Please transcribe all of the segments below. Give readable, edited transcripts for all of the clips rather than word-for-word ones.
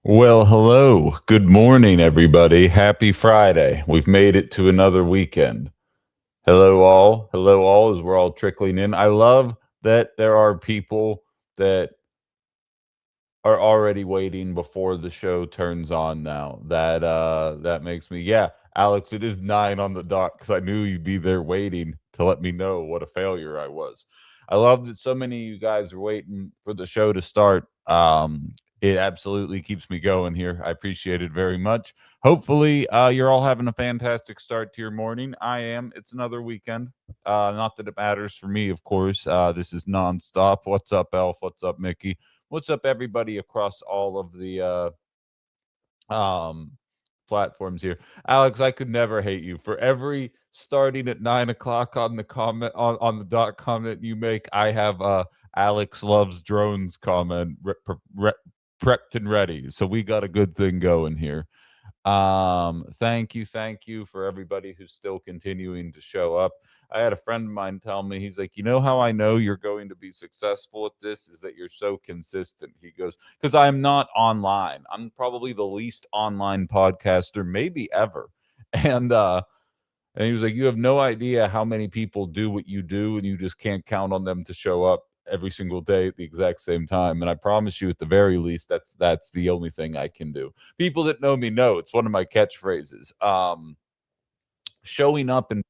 Well, hello. Good morning, everybody. Happy Friday. We've made it to another weekend. Hello, all. Hello, all, as we're all trickling in. I love that there are people that are already waiting before the show turns on now. That makes me, yeah, Alex, it is 9 on the dot because I knew you'd be there waiting to let me know what a failure I was. I love that so many of you guys are waiting for the show to start. It absolutely keeps me going here. I appreciate it very much. Hopefully, you're all having a fantastic start to your morning. I am. It's another weekend. Not that it matters for me, of course. This is nonstop. What's up, Elf? What's up, Mickey? What's up, everybody across all of the um platforms here? Alex, I could never hate you. For every starting at 9 o'clock on the comment on the dot comment you make, I have Alex loves drones comment prepped and ready. So we got a good thing going here. Thank you for everybody who's still continuing to show up. I had a friend of mine tell me, he's like, you know how I know you're going to be successful at this is that you're so consistent. He goes, because I'm not online. I'm probably the least online podcaster, maybe ever. And and he was like, you have no idea how many people do what you do, and you just can't count on them to show up every single day at the exact same time. And I promise you, at the very least, that's the only thing I can do. People that know me know it's one of my catchphrases. Showing up and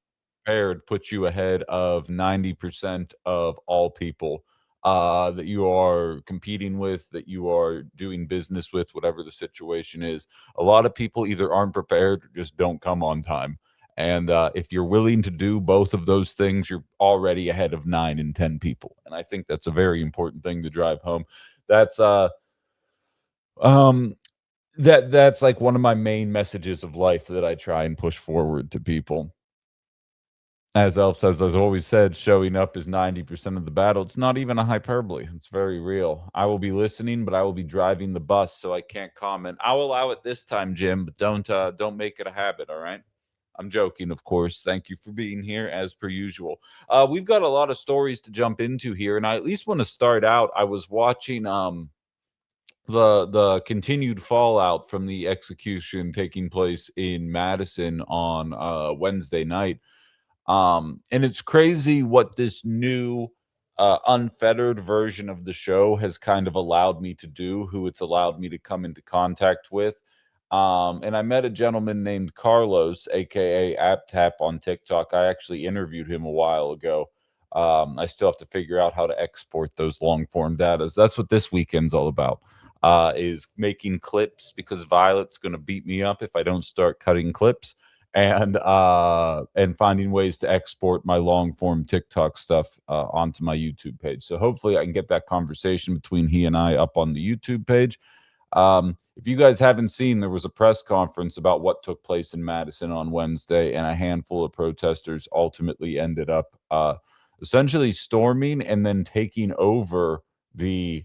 prepared puts you ahead of 90% of all people that you are competing with, that you are doing business with, whatever the situation is. A lot of people either aren't prepared or just don't come on time. And if you're willing to do both of those things, you're already ahead of 9 and 10 people. And I think that's a very important thing to drive home. That's um that's like one of my main messages of life that I try and push forward to people. As Elf says, as always said, showing up is 90% of the battle. It's not even a hyperbole. It's very real. I will be listening, but I will be driving the bus, so I can't comment. I'll allow it this time, Jim, but don't make it a habit, all right? I'm joking, of course. Thank you for being here as per usual. We've got a lot of stories to jump into here, and I at least want to start out. I was watching the continued fallout from the execution taking place in Madison on Wednesday night. And it's crazy what this new unfettered version of the show has kind of allowed me to do, who it's allowed me to come into contact with. And I met a gentleman named Carlos, aka AppTap on TikTok. I actually interviewed him a while ago. I still have to figure out how to export those long form data. So that's what this weekend's all about. Is making clips because Violet's going to beat me up if I don't start cutting clips and finding ways to export my long form TikTok stuff onto my YouTube page. So hopefully I can get that conversation between he and I up on the YouTube page. If you guys haven't seen, there was a press conference about what took place in Madison on Wednesday, and a handful of protesters ultimately ended up essentially storming and then taking over the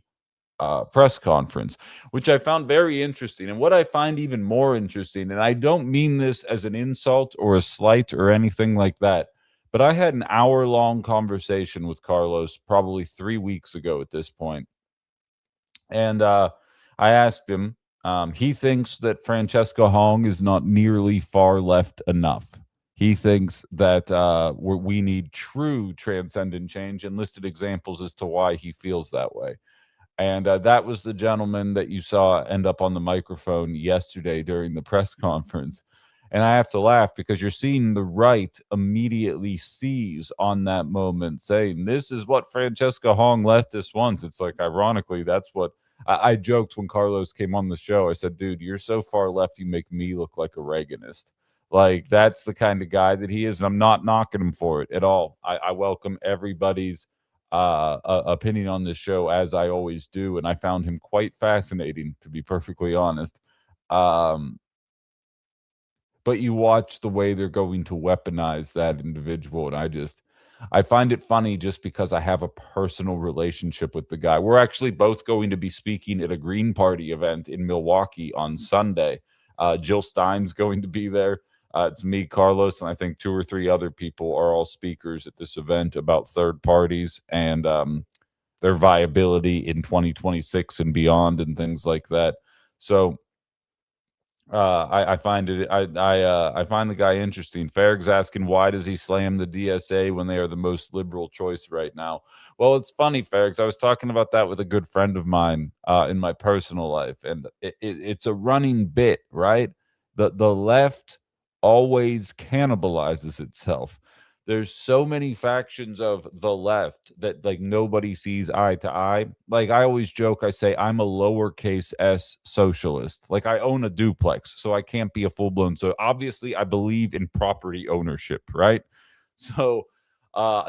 press conference, which I found very interesting. And what I find even more interesting, and I don't mean this as an insult or a slight or anything like that, but I had an hour-long conversation with Carlos probably 3 weeks ago at this point. And I asked him, he thinks that Francesca Hong is not nearly far left enough. He thinks that we need true transcendent change, and listed examples as to why he feels that way. And that was the gentleman that you saw end up on the microphone yesterday during the press conference. And I have to laugh because you're seeing the right immediately seize on that moment, saying, this is what Francesca Hong leftists wants. It's like, ironically, that's what I joked when Carlos came on the show. I said, dude, you're so far left, you make me look like a Reaganist. Like, that's the kind of guy that he is. And I'm not knocking him for it at all. I welcome everybody's opinion on this show, as I always do, and I found him quite fascinating, to be perfectly honest. Um, but you watch the way they're going to weaponize that individual, and I find it funny just because I have a personal relationship with the guy. We're actually both going to be speaking at a Green Party event in Milwaukee on Sunday. Jill Stein's going to be there. It's me, Carlos, and I think 2 or 3 other people are all speakers at this event about third parties and their viability in 2026 and beyond and things like that. So I find it I find the guy interesting. Farrag's asking why does he slam the DSA when they are the most liberal choice right now? Well, it's funny, Farrags. I was talking about that with a good friend of mine in my personal life, and it's a running bit, right? The left always cannibalizes itself. There's so many factions of the left that like nobody sees eye to eye. Like I always joke, I say I'm a lowercase s socialist. Like I own a duplex, so I can't be a full blown. So obviously, I believe in property ownership, right? So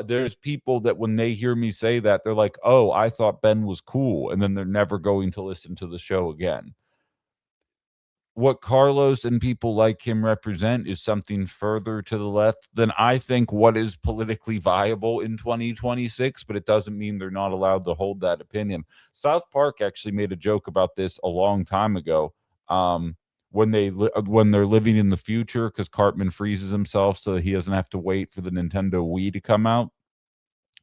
there's people that when they hear me say that, they're like, "Oh, I thought Ben was cool," and then they're never going to listen to the show again. What Carlos and people like him represent is something further to the left than I think what is politically viable in 2026, but it doesn't mean they're not allowed to hold that opinion. South Park actually made a joke about this a long time ago. When they're living in the future because Cartman freezes himself so that he doesn't have to wait for the Nintendo Wii to come out,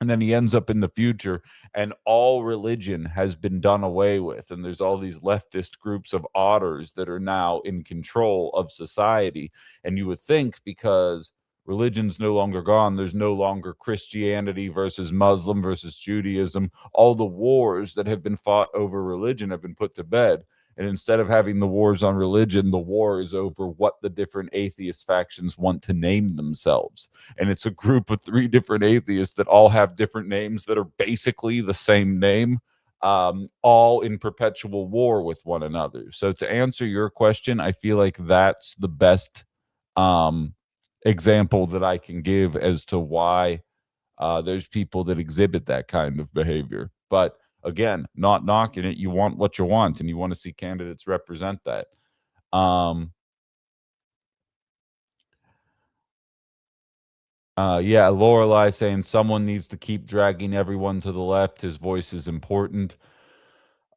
and then he ends up in the future and all religion has been done away with, and there's all these leftist groups of otters that are now in control of society. And you would think because religion's no longer gone, there's no longer Christianity versus Muslim versus Judaism, all the wars that have been fought over religion have been put to bed. And instead of having the wars on religion, the war is over what the different atheist factions want to name themselves. And it's a group of three different atheists that all have different names that are basically the same name, all in perpetual war with one another. So to answer your question, I feel like that's the best um, example that I can give as to why there's people that exhibit that kind of behavior. But again, not knocking it. You want what you want, and you want to see candidates represent that. Um, yeah, Lorelai saying someone needs to keep dragging everyone to the left. His voice is important.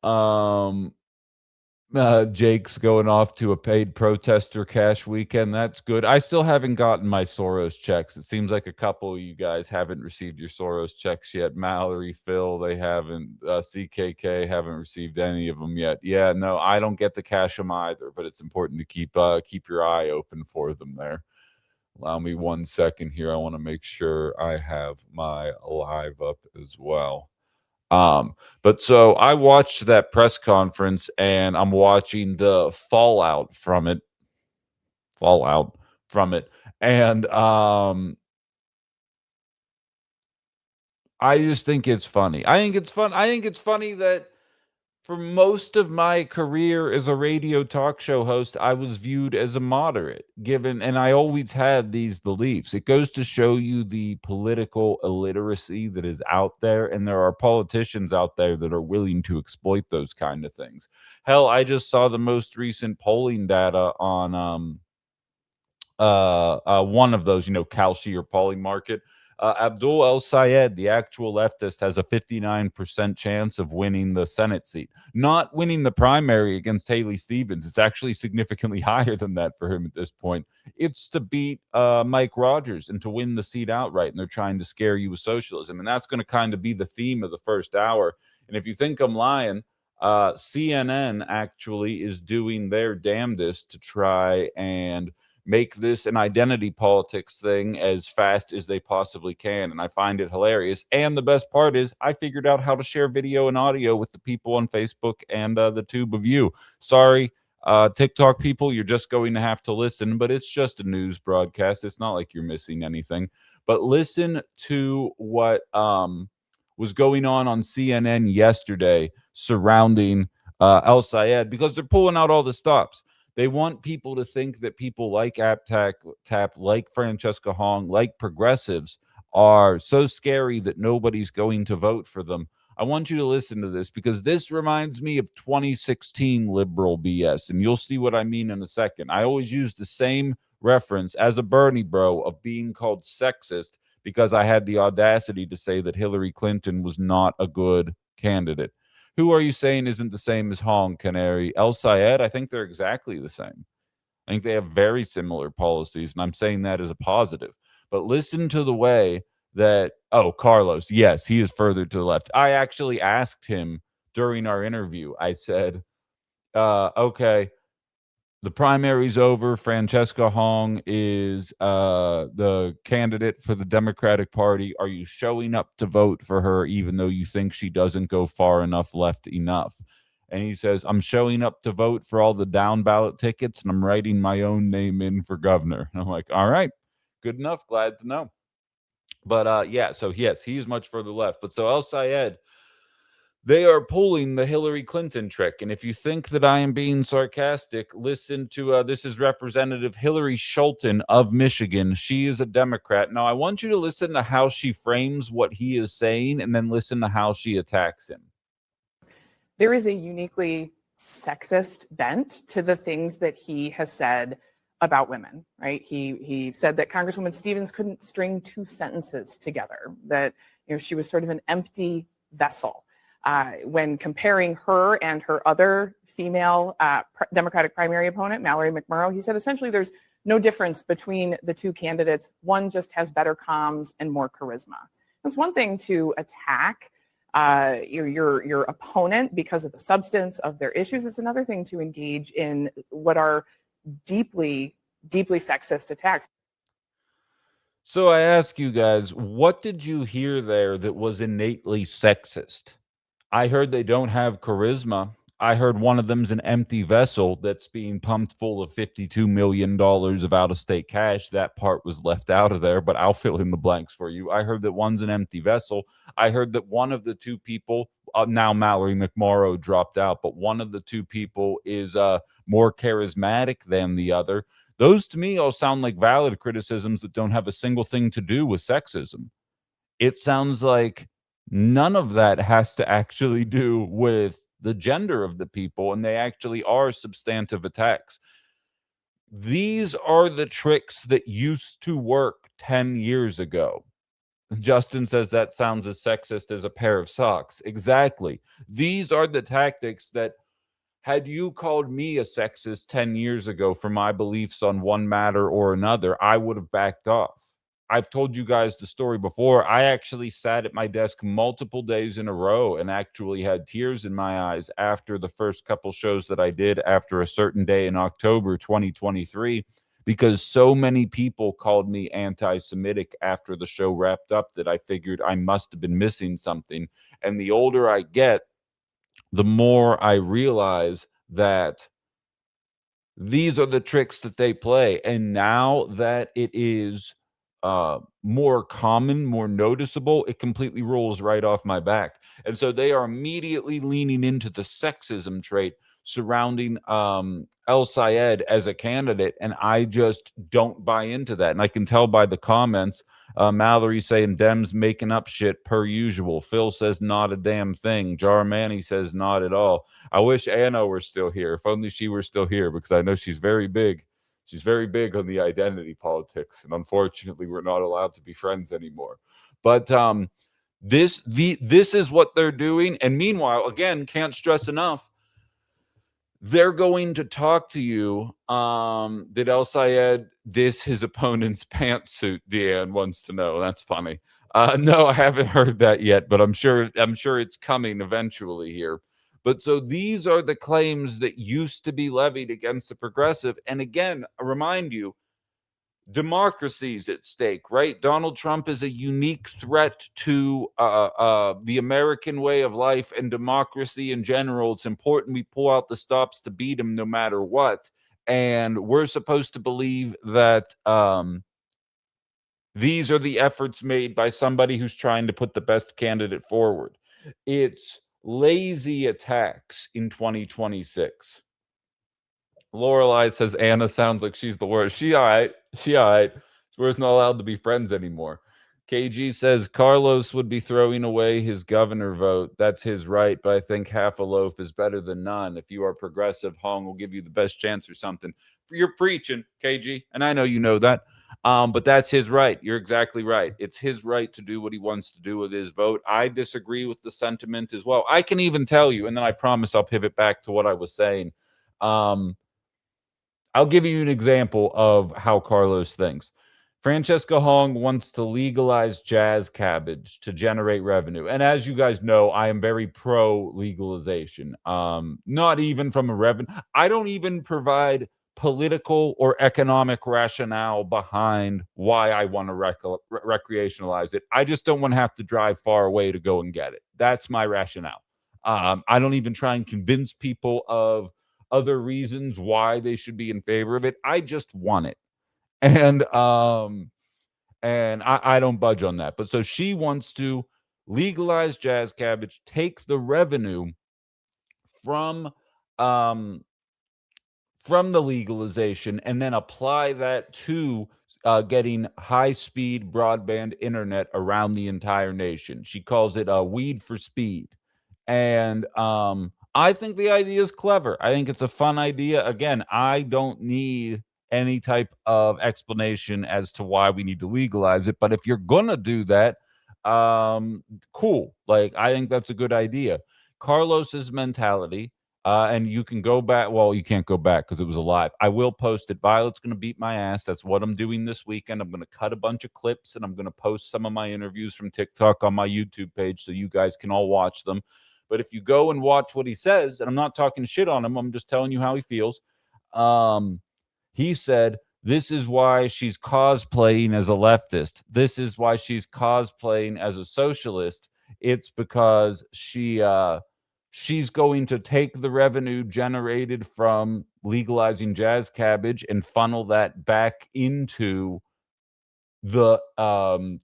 Um, Jake's going off to a paid protester cash weekend. That's good. I still haven't gotten my Soros checks. It seems like a couple of you guys haven't received your Soros checks yet. Mallory, Phil, they haven't. CKK haven't received any of them yet. Yeah, no, I don't get to cash them either. But it's important to keep your eye open for them there. Allow me 1 second here. I want to make sure I have my live up as well. But so I watched that press conference and I'm watching the fallout from it. And I just think it's funny. I think it's fun. I think it's funny that for most of my career as a radio talk show host, I was viewed as a moderate, given, and I always had these beliefs. It goes to show you the political illiteracy that is out there, and there are politicians out there that are willing to exploit those kind of things. Hell, I just saw the most recent polling data on one of those, Kalshi or polling market. Abdul El Sayed, the actual leftist, has a 59% chance of winning the Senate seat. Not winning the primary against Haley Stevens. It's actually significantly higher than that for him at this point. It's to beat Mike Rogers and to win the seat outright. And they're trying to scare you with socialism. And that's going to kind of be the theme of the first hour. And if you think I'm lying, CNN actually is doing their damnedest to try and make this an identity politics thing as fast as they possibly can. And I find it hilarious. And the best part is I figured out how to share video and audio with the people on Facebook and the tube of you. Sorry, TikTok people, you're just going to have to listen, but it's just a news broadcast. It's not like you're missing anything. But listen to what was going on CNN yesterday surrounding El Sayed, because they're pulling out all the stops. They want people to think that people like Tap, like Francesca Hong, like progressives are so scary that nobody's going to vote for them. I want you to listen to this because this reminds me of 2016 liberal BS, and you'll see what I mean in a second. I always use the same reference as a Bernie bro of being called sexist because I had the audacity to say that Hillary Clinton was not a good candidate. Who are you saying isn't the same as Hong, Canary? El Sayed? I think they're exactly the same. I think they have very similar policies, and I'm saying that as a positive. But listen to the way that, oh, Carlos, yes, he is further to the left. I actually asked him during our interview, I said, okay, The primary's over. Francesca Hong is the candidate for the Democratic Party. Are you showing up to vote for her even though you think she doesn't go far enough left enough? And he says, I'm showing up to vote for all the down ballot tickets and I'm writing my own name in for governor. And I'm like, all right, good enough. Glad to know. But yeah, so yes, he's much further left. But so El Sayed, they are pulling the Hillary Clinton trick. And if you think that I am being sarcastic, listen to this is Representative Hillary Schulten of Michigan. She is a Democrat. Now, I want you to listen to how she frames what he is saying and then listen to how she attacks him. There is a uniquely sexist bent to the things that he has said about women, right? He said that Congresswoman Stevens couldn't string two sentences together, that she was sort of an empty vessel. When comparing her and her other female Democratic primary opponent, Mallory McMurrow, he said essentially there's no difference between the two candidates. One just has better comms and more charisma. It's one thing to attack your opponent because of the substance of their issues. It's another thing to engage in what are deeply, deeply sexist attacks. So I ask you guys, what did you hear there that was innately sexist? I heard they don't have charisma. I heard one of them's an empty vessel that's being pumped full of $52 million of out-of-state cash. That part was left out of there, but I'll fill in the blanks for you. I heard that one's an empty vessel. I heard that one of the two people, now Mallory McMorrow dropped out, but one of the two people is more charismatic than the other. Those to me all sound like valid criticisms that don't have a single thing to do with sexism. It sounds like none of that has to actually do with the gender of the people, and they actually are substantive attacks. These are the tricks that used to work 10 years ago. Justin says that sounds as sexist as a pair of socks. Exactly. These are the tactics that, had you called me a sexist 10 years ago for my beliefs on one matter or another, I would have backed off. I've told you guys the story before. I actually sat at my desk multiple days in a row and actually had tears in my eyes after the first couple shows that I did after a certain day in October 2023, because so many people called me anti-Semitic after the show wrapped up that I figured I must have been missing something. And the older I get, the more I realize that these are the tricks that they play. And now that it is more common, more noticeable, it completely rolls right off my back. And so they are immediately leaning into the sexism trait surrounding El Sayed as a candidate, and I just don't buy into that. And I can tell by the comments. Mallory saying Dems making up shit per usual. Phil says not a damn thing. Jarmani says not at all. I wish Anna were still here. If only she were still here, because I know she's very big. She's very big on the identity politics, and unfortunately, we're not allowed to be friends anymore. But this is what they're doing. And meanwhile, again, can't stress enough, they're going to talk to you. Did El Sayed diss his opponent's pantsuit? Deanne wants to know. That's funny. No, I haven't heard that yet, but I'm sure it's coming eventually here. But so these are the claims that used to be levied against the progressive. And again, I remind you, democracy's at stake, right? Donald Trump is a unique threat to the American way of life and democracy in general. It's important we pull out the stops to beat him no matter what. And we're supposed to believe that these are the efforts made by somebody who's trying to put the best candidate forward. It's lazy attacks in 2026. Lorelei says Anna sounds like she's the worst. She all right. We're not allowed to be friends anymore. KG says Carlos would be throwing away his governor vote. That's his right, but I think half a loaf is better than none. If you are progressive, Hong will give you the best chance or something. You're preaching, KG, and I know you know that. But that's his right. You're exactly right. It's his right to do what he wants to do with his vote. I disagree with the sentiment as well. I can even tell you, and then I promise I'll pivot back to what I was saying. I'll give you an example of how Carlos thinks. Francesca Hong wants to legalize jazz cabbage to generate revenue. And as you guys know, I am very pro legalization. Not even from a revenue. I don't even provide political or economic rationale behind why I want to recreationalize it. I just don't want to have to drive far away to go and get it. That's my rationale. I don't even try and convince people of other reasons why they should be in favor of it. I just want it. And I don't budge on that. But so she wants to legalize jazz cabbage, take the revenue from the legalization, and then apply that to getting high-speed broadband internet around the entire nation. She calls it weed for speed. And I think the idea is clever. I think it's a fun idea. Again, I don't need any type of explanation as to why we need to legalize it. But if you're going to do that, cool. Like, I think that's a good idea. Carlos's mentality, and you can go back. Well, you can't go back because it was a live. I will post it. Violet's going to beat my ass. That's what I'm doing this weekend. I'm going to cut a bunch of clips, and I'm going to post some of my interviews from TikTok on my YouTube page so you guys can all watch them. But if you go and watch what he says, and I'm not talking shit on him, I'm just telling you how he feels. He said, this is why she's cosplaying as a leftist. This is why she's cosplaying as a socialist. It's because she's going to take the revenue generated from legalizing jazz cabbage and funnel that back into the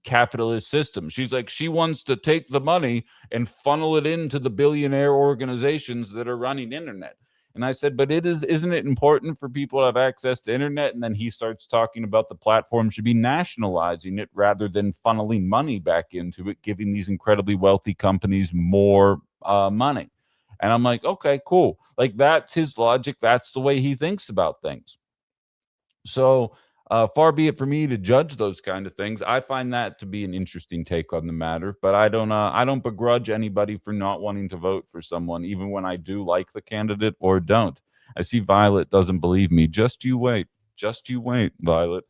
capitalist system. She's like, she wants to take the money and funnel it into the billionaire organizations that are running internet. And I said, but isn't it important for people to have access to internet? And then he starts talking about the platform should be nationalizing it rather than funneling money back into it, giving these incredibly wealthy companies more money. And I'm like, okay, cool. Like, that's his logic. That's the way he thinks about things. So far be it for me to judge those kind of things. I find that to be an interesting take on the matter, but I don't begrudge anybody for not wanting to vote for someone, even when I do like the candidate or don't. I see Violet doesn't believe me. Just you wait. Just you wait, Violet.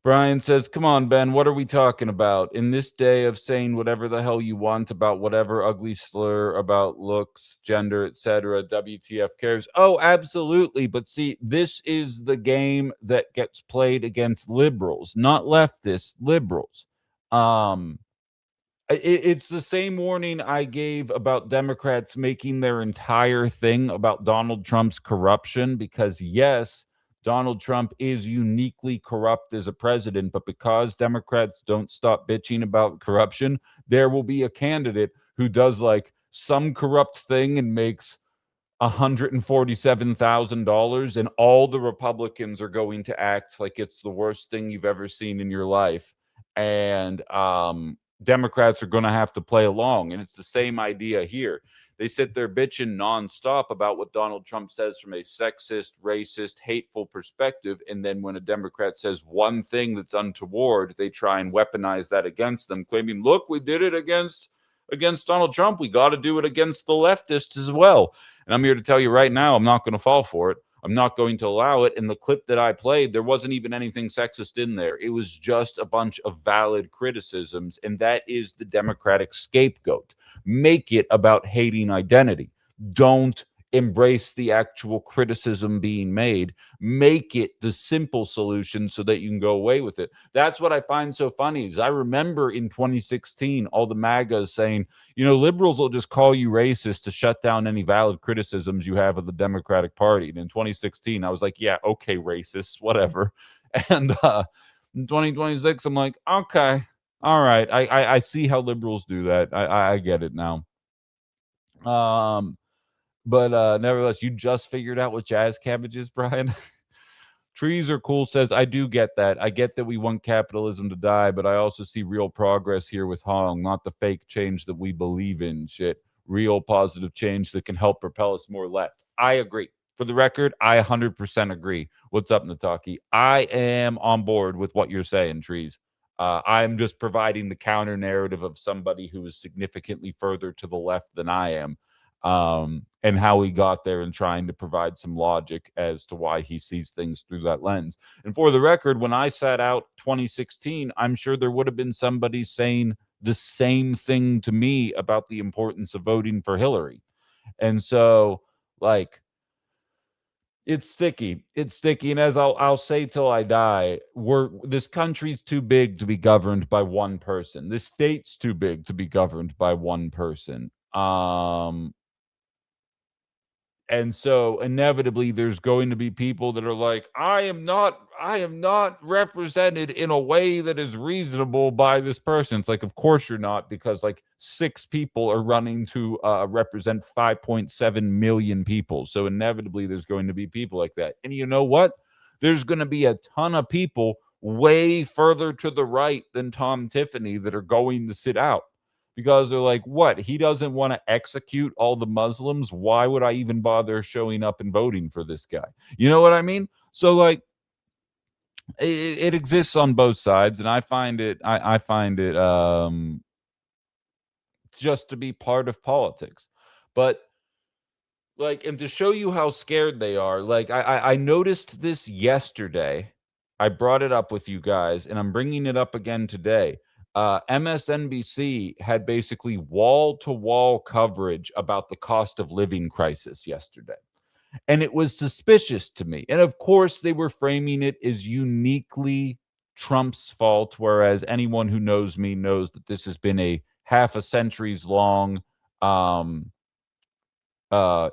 Brian says, come on, Ben, what are we talking about? In this day of saying whatever the hell you want about whatever ugly slur about looks, gender, etc., WTF cares? Oh, absolutely. But see, this is the game that gets played against liberals, not leftists, liberals. It's the same warning I gave about Democrats making their entire thing about Donald Trump's corruption, because yes, Donald Trump is uniquely corrupt as a president, but because Democrats don't stop bitching about corruption, there will be a candidate who does like some corrupt thing and makes $147,000, and all the Republicans are going to act like it's the worst thing you've ever seen in your life. And Democrats are going to have to play along. And it's the same idea here. They sit there bitching nonstop about what Donald Trump says from a sexist, racist, hateful perspective. And then when a Democrat says one thing that's untoward, they try and weaponize that against them, claiming, look, we did it against Donald Trump. We got to do it against the leftists as well. And I'm here to tell you right now, I'm not going to fall for it. I'm not going to allow it. In the clip that I played, there wasn't even anything sexist in there. It was just a bunch of valid criticisms, and that is the Democratic scapegoat. Make it about hating identity. Don't embrace the actual criticism being made. Make it the simple solution so that you can go away with it. That's what I find so funny is I remember in 2016, all the MAGAs saying, liberals will just call you racist to shut down any valid criticisms you have of the Democratic Party. And in 2016, I was like, yeah, okay, racists, whatever. And in 2026, I'm like, okay, all right. I see how liberals do that. I get it now. But nevertheless, you just figured out what jazz cabbage is, Brian. Trees are cool says, I do get that. I get that we want capitalism to die, but I also see real progress here with Hong, not the fake change that we believe in shit. Real positive change that can help propel us more left. I agree. For the record, I 100% agree. What's up, Nataki? I am on board with what you're saying, Trees. I'm just providing the counter narrative of somebody who is significantly further to the left than I am. And how he got there and trying to provide some logic as to why he sees things through that lens. And for the record, when I sat out 2016, I'm sure there would have been somebody saying the same thing to me about the importance of voting for Hillary. And so, like, It's sticky. It's sticky, and as I'll say till I die, this country's too big to be governed by one person. This state's too big to be governed by one person. And so inevitably there's going to be people that are like, I am not represented in a way that is reasonable by this person. It's like, of course you're not, because like 6 people are running to represent 5.7 million people. So inevitably there's going to be people like that. And you know what? There's going to be a ton of people way further to the right than Tom Tiffany that are going to sit out, because they're like, what? He doesn't want to execute all the Muslims. Why would I even bother showing up and voting for this guy? You know what I mean? So like, it exists on both sides, and I find it just to be part of politics. But like, and to show you how scared they are, like I noticed this yesterday. I brought it up with you guys, and I'm bringing it up again today. MSNBC had basically wall-to-wall coverage about the cost of living crisis yesterday. And it was suspicious to me. And of course, they were framing it as uniquely Trump's fault, whereas anyone who knows me knows that this has been a half a centuries long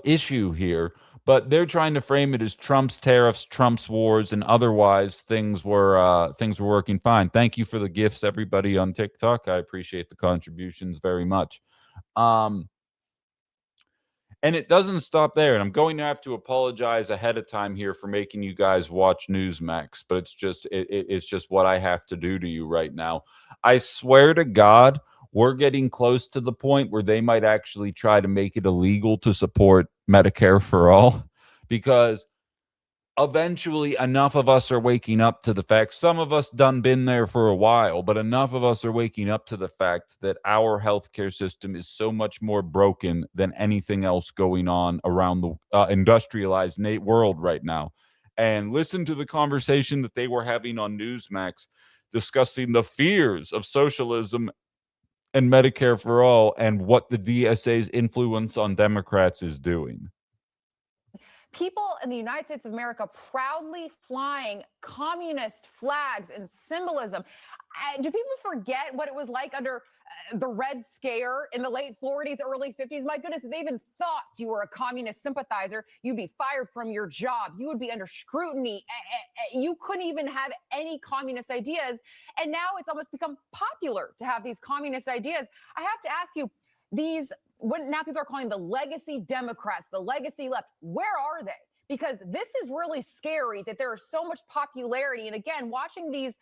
issue here. But they're trying to frame it as Trump's tariffs, Trump's wars, and otherwise things were working fine. Thank you for the gifts, everybody on TikTok. I appreciate the contributions very much. And it doesn't stop there. And I'm going to have to apologize ahead of time here for making you guys watch Newsmax, but it's just what I have to do to you right now. I swear to God, we're getting close to the point where they might actually try to make it illegal to support Medicare for all, because eventually enough of us are waking up to the fact, some of us done been there for a while, but enough of us are waking up to the fact that our healthcare system is so much more broken than anything else going on around the industrialized world right now. And listen to the conversation that they were having on Newsmax, discussing the fears of socialism and Medicare for all and what the DSA's influence on Democrats is doing. People in the United States of America proudly flying communist flags and symbolism. Do people forget what it was like under the Red Scare in the late 40s, early 50s? My goodness, if they even thought you were a communist sympathizer, you'd be fired from your job. You would be under scrutiny. You couldn't even have any communist ideas. And now it's almost become popular to have these communist ideas. I have to ask you, what now people are calling the legacy Democrats, the legacy left, where are they? Because this is really scary that there is so much popularity. And again, watching these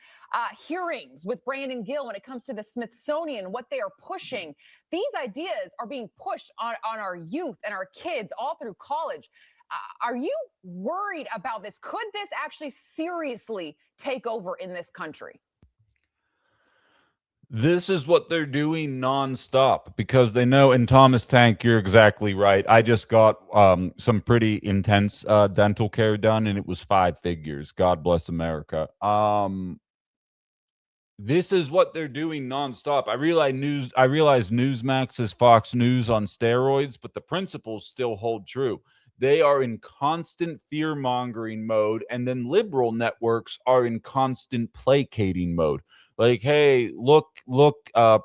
hearings with Brandon Gill when it comes to the Smithsonian, what they are pushing, these ideas are being pushed on our youth and our kids all through college. Are you worried about this? Could this actually seriously take over in this country? This is what they're doing nonstop because they know. And Thomas Tank, you're exactly right. I just got some pretty intense dental care done, and it was 5 figures. God bless America. This is what they're doing nonstop. I realize Newsmax is Fox News on steroids, but the principles still hold true. They are in constant fear-mongering mode, and then liberal networks are in constant placating mode. Like, hey, look,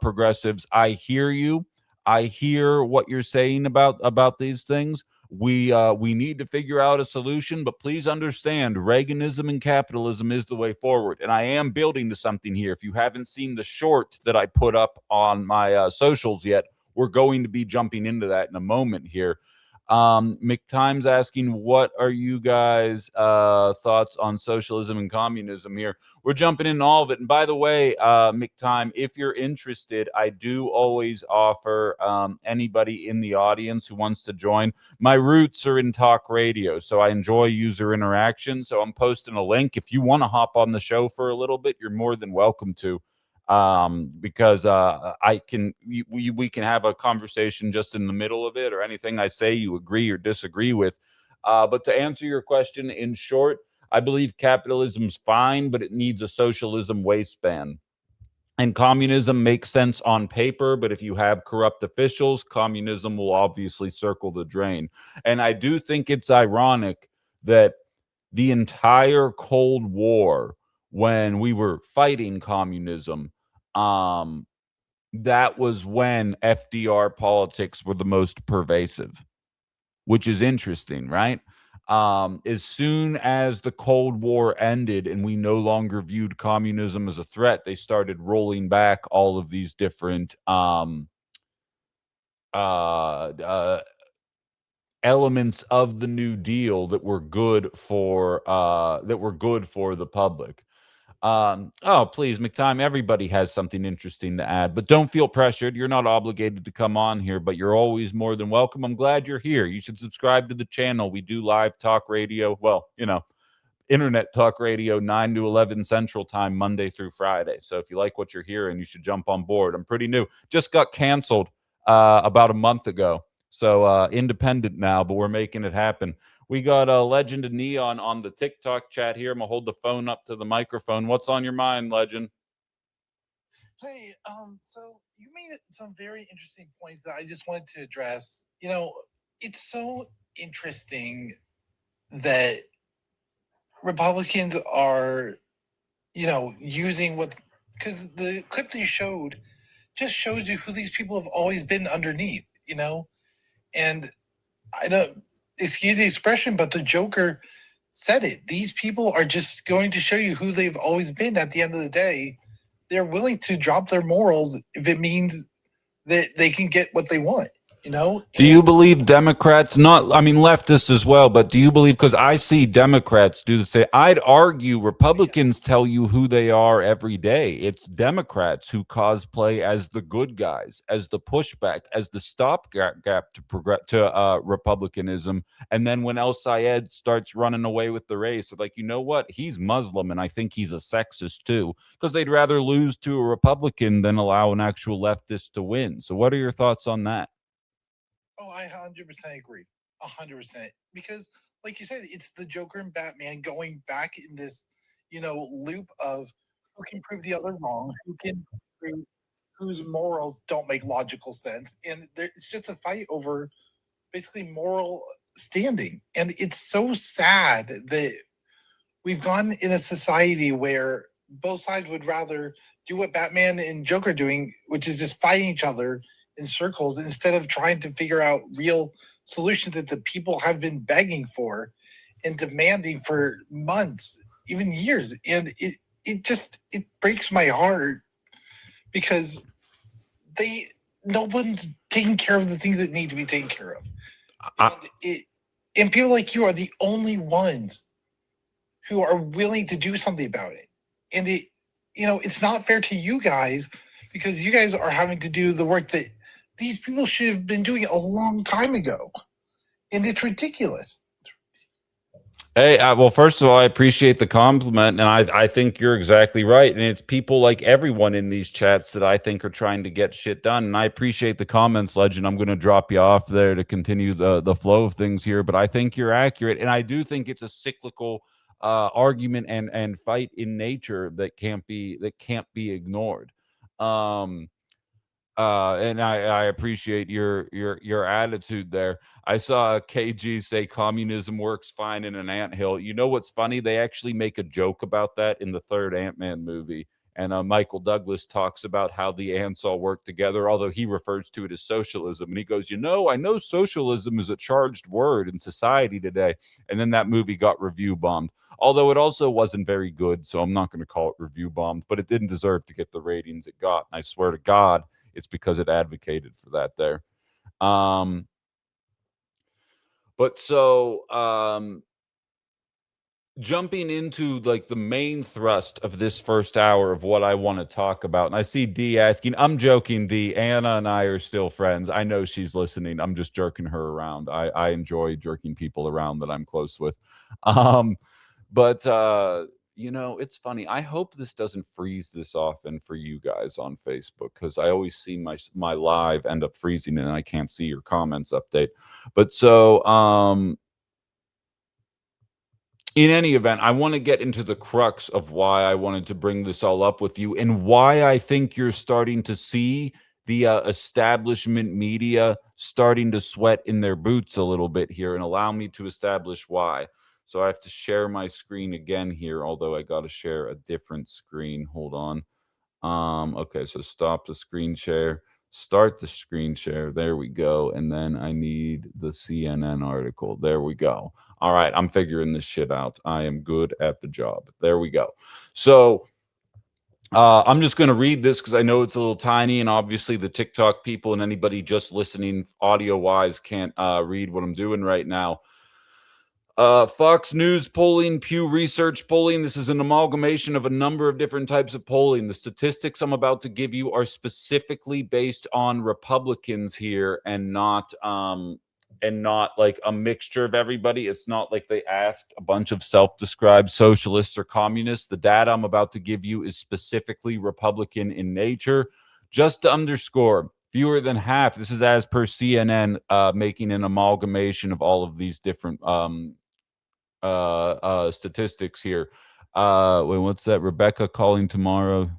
progressives, I hear you. I hear what you're saying about these things. We need to figure out a solution, but please understand, Reaganism and capitalism is the way forward. And I am building to something here. If you haven't seen the short that I put up on my socials yet, we're going to be jumping into that in a moment here. McTime's asking, what are you guys' thoughts on socialism and communism here? We're jumping into all of it. And by the way, McTime, if you're interested, I do always offer anybody in the audience who wants to join. My roots are in talk radio, so I enjoy user interaction. So I'm posting a link. If you want to hop on the show for a little bit, you're more than welcome to. Because we can have a conversation just in the middle of it, or anything I say you agree or disagree with. But to answer your question in short, I believe capitalism's fine, but it needs a socialism waistband. And communism makes sense on paper, but if you have corrupt officials, communism will obviously circle the drain. And I do think it's ironic that the entire Cold War, when we were fighting communism, that was when FDR politics were the most pervasive, which is interesting, right? As soon as the Cold War ended and we no longer viewed communism as a threat, they started rolling back all of these different elements of the New Deal that were good for the public. Oh, please, McTime, everybody has something interesting to add, but don't feel pressured. You're not obligated to come on here, but you're always more than welcome. I'm glad you're here. You should subscribe to the channel. We do live talk radio. Well, internet talk radio, 9 to 11 Central Time, Monday through Friday. So if you like what you're hearing, you should jump on board. I'm pretty new. Just got canceled about a month ago. So independent now, but we're making it happen. We got a Legend of Neon on the TikTok chat here. I'm going to hold the phone up to the microphone. What's on your mind, Legend? Hey, so you made some very interesting points that I just wanted to address. It's so interesting that Republicans are, using because the clip that you showed just shows you who these people have always been underneath, and I don't, excuse the expression, but the Joker said it. These people are just going to show you who they've always been. At the end of the day, they're willing to drop their morals if it means that they can get what they want. Do you believe Democrats, leftists as well, but do you believe, because I see Democrats do the same. I'd argue Republicans tell you who they are every day. It's Democrats who cosplay as the good guys, as the pushback, as the stopgap to Republicanism. And then when El Sayed starts running away with the race, they're like, you know what? He's Muslim, and I think he's a sexist too, because they'd rather lose to a Republican than allow an actual leftist to win. So what are your thoughts on that? Oh, I 100% agree. 100%. Because, like you said, it's the Joker and Batman going back in this, loop of who can prove the other wrong, who can prove whose morals don't make logical sense. And it's just a fight over basically moral standing. And it's so sad that we've gone in a society where both sides would rather do what Batman and Joker are doing, which is just fighting each other in circles instead of trying to figure out real solutions that the people have been begging for and demanding for months, even years. And it breaks my heart because no one's taking care of the things that need to be taken care of. And people like you are the only ones who are willing to do something about it. And it's not fair to you guys because you guys are having to do the work that these people should have been doing a long time ago. And it's ridiculous. Hey, well, first of all, I appreciate the compliment, and I think you're exactly right. And it's people like everyone in these chats that I think are trying to get shit done. And I appreciate the comments, Legend. I'm going to drop you off there to continue the flow of things here, but I think you're accurate. And I do think it's a cyclical argument and fight in nature that can't be ignored. And I appreciate your attitude there. I saw KG say communism works fine in an anthill. You know what's funny? They actually make a joke about that in the third Ant-Man movie. And Michael Douglas talks about how the ants all work together, although he refers to it as socialism. And he goes, I know socialism is a charged word in society today. And then that movie got review bombed, although it also wasn't very good. So I'm not going to call it review bombed, but it didn't deserve to get the ratings it got. And I swear to God, it's because it advocated for that there. But so jumping into like the main thrust of this first hour of what I want to talk about. And I see D asking, I'm joking, D. Anna and I are still friends. I know she's listening. I'm just jerking her around. I enjoy jerking people around that I'm close with. But it's funny. I hope this doesn't freeze this often for you guys on Facebook, because I always see my live end up freezing and I can't see your comments update. But so in any event, I want to get into the crux of why I wanted to bring this all up with you and why I think you're starting to see the establishment media starting to sweat in their boots a little bit here, and allow me to establish why. So I have to share my screen again here, although I got to share a different screen. Hold on. Okay, so stop the screen share, start the screen share. There we go. And then I need the CNN article. There we go. All right, I'm figuring this shit out. I am good at the job. There we go. So I'm just going to read this because I know it's a little tiny, and obviously the TikTok people and anybody just listening audio wise can't read what I'm doing right now. Fox News polling, Pew Research polling. This is an amalgamation of a number of different types of polling. The statistics I'm about to give you are specifically based on Republicans here, and not like a mixture of everybody. It's not like they asked a bunch of self-described socialists or communists. The data I'm about to give you is specifically Republican in nature. Just to underscore, fewer than half. This is as per CNN, making an amalgamation of all of these different statistics here. Wait, what's that? Rebecca calling tomorrow.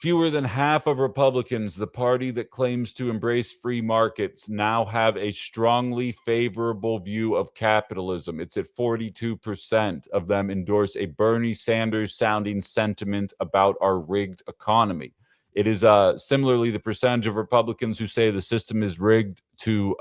Fewer than half of Republicans, the party that claims to embrace free markets, now have a strongly favorable view of capitalism. It's at 42% of them endorse a Bernie Sanders sounding sentiment about our rigged economy. It is similarly the percentage of Republicans who say the system is rigged to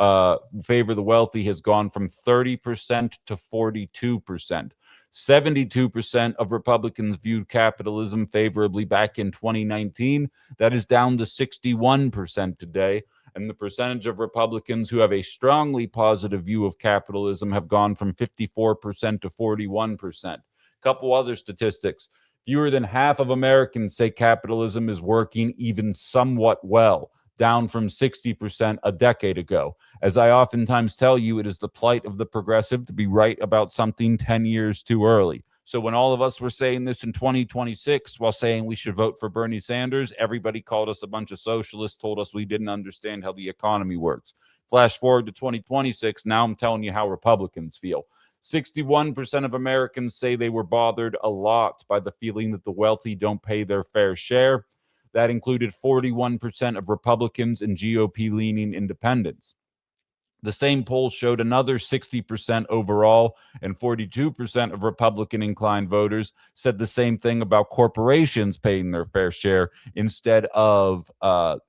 favor the wealthy has gone from 30% to 42%. 72% of Republicans viewed capitalism favorably back in 2019. That is down to 61% today. And the percentage of Republicans who have a strongly positive view of capitalism have gone from 54% to 41%. Couple other statistics. Fewer than half of Americans say capitalism is working even somewhat well, down from 60% a decade ago. As I oftentimes tell you, it is the plight of the progressive to be right about something 10 years too early. So when all of us were saying this in 2026 while saying we should vote for Bernie Sanders, everybody called us a bunch of socialists, told us we didn't understand how the economy works. Flash forward to 2026, now I'm telling you how Republicans feel. 61% of Americans say they were bothered a lot by the feeling that the wealthy don't pay their fair share. That included 41% of Republicans and GOP-leaning independents. The same poll showed another 60% overall, and 42% of Republican-inclined voters said the same thing about corporations paying their fair share instead of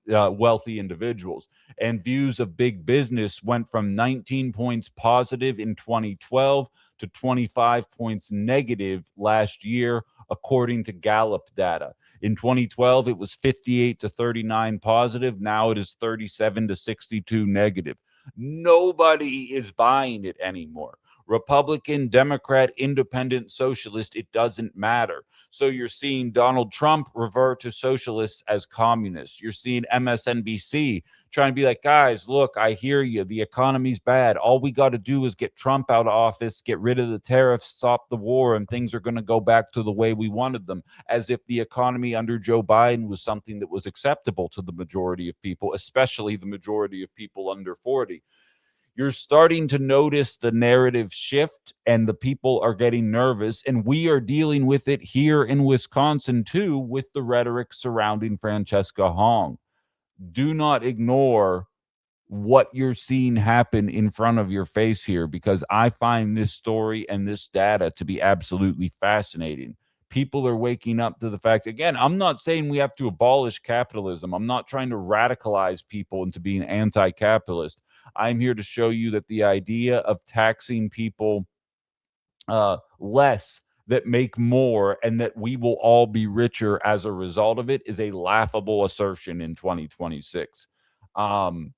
wealthy individuals. And views of big business went from 19 points positive in 2012 to 25 points negative last year, according to Gallup data. In 2012, it was 58 to 39 positive. Now it is 37 to 62 negative. Nobody is buying it anymore. Republican, Democrat, Independent, Socialist, it doesn't matter. So you're seeing Donald Trump revert to socialists as communists. You're seeing MSNBC trying to be like, guys, look, I hear you. The economy's bad. All we got to do is get Trump out of office, get rid of the tariffs, stop the war, and things are going to go back to the way we wanted them, as if the economy under Joe Biden was something that was acceptable to the majority of people, especially the majority of people under 40. You're starting to notice the narrative shift, and the people are getting nervous, and we are dealing with it here in Wisconsin too, with the rhetoric surrounding Francesca Hong. Do not ignore what you're seeing happen in front of your face here, because I find this story and this data to be absolutely fascinating. People are waking up to the fact, again, I'm not saying we have to abolish capitalism. I'm not trying to radicalize people into being anti-capitalist. I'm here to show you that the idea of taxing people less that make more and that we will all be richer as a result of it is a laughable assertion in 2026. I'm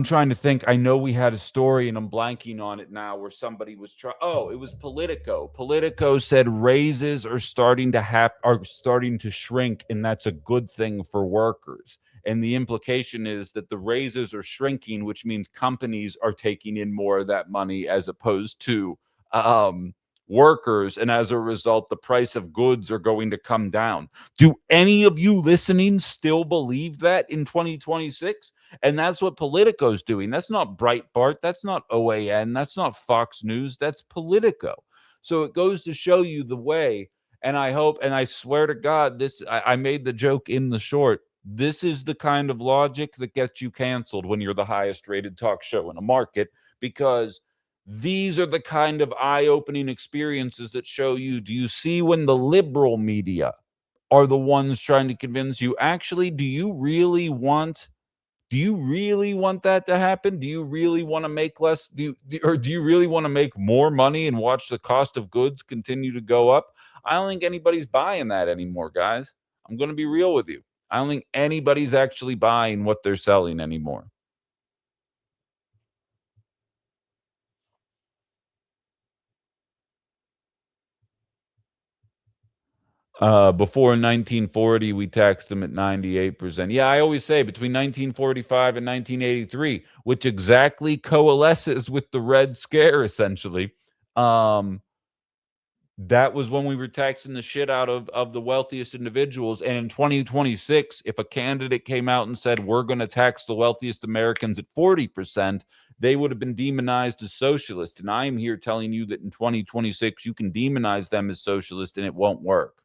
trying to think. I know we had a story, and I'm blanking on it now, where somebody was trying. Oh, it was Politico. Politico said raises are starting to shrink, and that's a good thing for workers. And the implication is that the raises are shrinking, which means companies are taking in more of that money as opposed to workers, and as a result, the price of goods are going to come down. Do any of you listening still believe that in 2026? And that's what Politico's doing. That's not Breitbart. That's not OAN. That's not Fox News. That's Politico. So it goes to show you the way. And I hope, and I swear to God, I made the joke in the short. This is the kind of logic that gets you canceled when you're the highest rated talk show in a market, because these are the kind of eye-opening experiences that show you, do you see when the liberal media are the ones trying to convince you, actually, do you really want that to happen? Do you really want to make less? Or do you really want to make more money and watch the cost of goods continue to go up? I don't think anybody's buying that anymore, guys. I'm going to be real with you. I don't think anybody's actually buying what they're selling anymore. Before 1940, we taxed them at 98%. Yeah, I always say between 1945 and 1983, which exactly coalesces with the Red Scare, essentially. That was when we were taxing the shit out of the wealthiest individuals. And in 2026, if a candidate came out and said, we're going to tax the wealthiest Americans at 40%, they would have been demonized as socialist. And I'm here telling you that in 2026, you can demonize them as socialist and it won't work.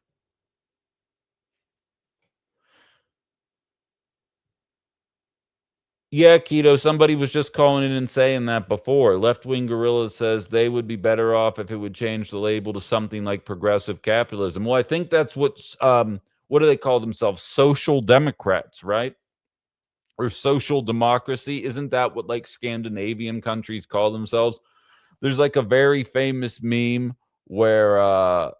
Yeah, Keto, somebody was just calling in and saying that before. Left-wing Gorilla says they would be better off if it would change the label to something like progressive capitalism. Well, I think that's what do they call themselves? Social Democrats, right? Or social democracy. Isn't that what like Scandinavian countries call themselves? There's like a very famous meme where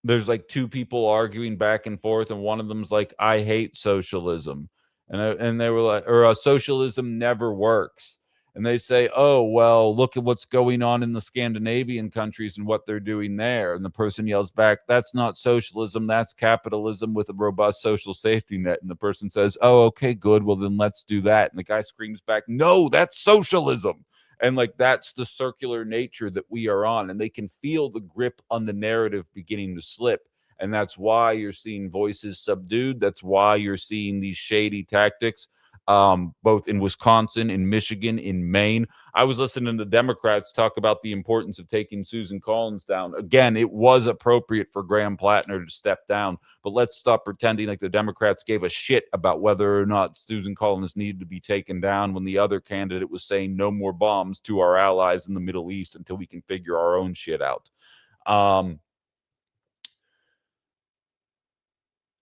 there's like two people arguing back and forth, and one of them's like, I hate socialism. And they were like, or socialism never works. And they say, oh, well, look at what's going on in the Scandinavian countries and what they're doing there. And the person yells back, that's not socialism, that's capitalism with a robust social safety net. And the person says, oh, okay, good. Well, then let's do that. And the guy screams back, no, that's socialism. And like, that's the circular nature that we are on. And they can feel the grip on the narrative beginning to slip. And that's why you're seeing voices subdued. That's why you're seeing these shady tactics, both in Wisconsin, in Michigan, in Maine. I was listening to Democrats talk about the importance of taking Susan Collins down. Again, it was appropriate for Graham Plattner to step down, but let's stop pretending like the Democrats gave a shit about whether or not Susan Collins needed to be taken down when the other candidate was saying no more bombs to our allies in the Middle East until we can figure our own shit out.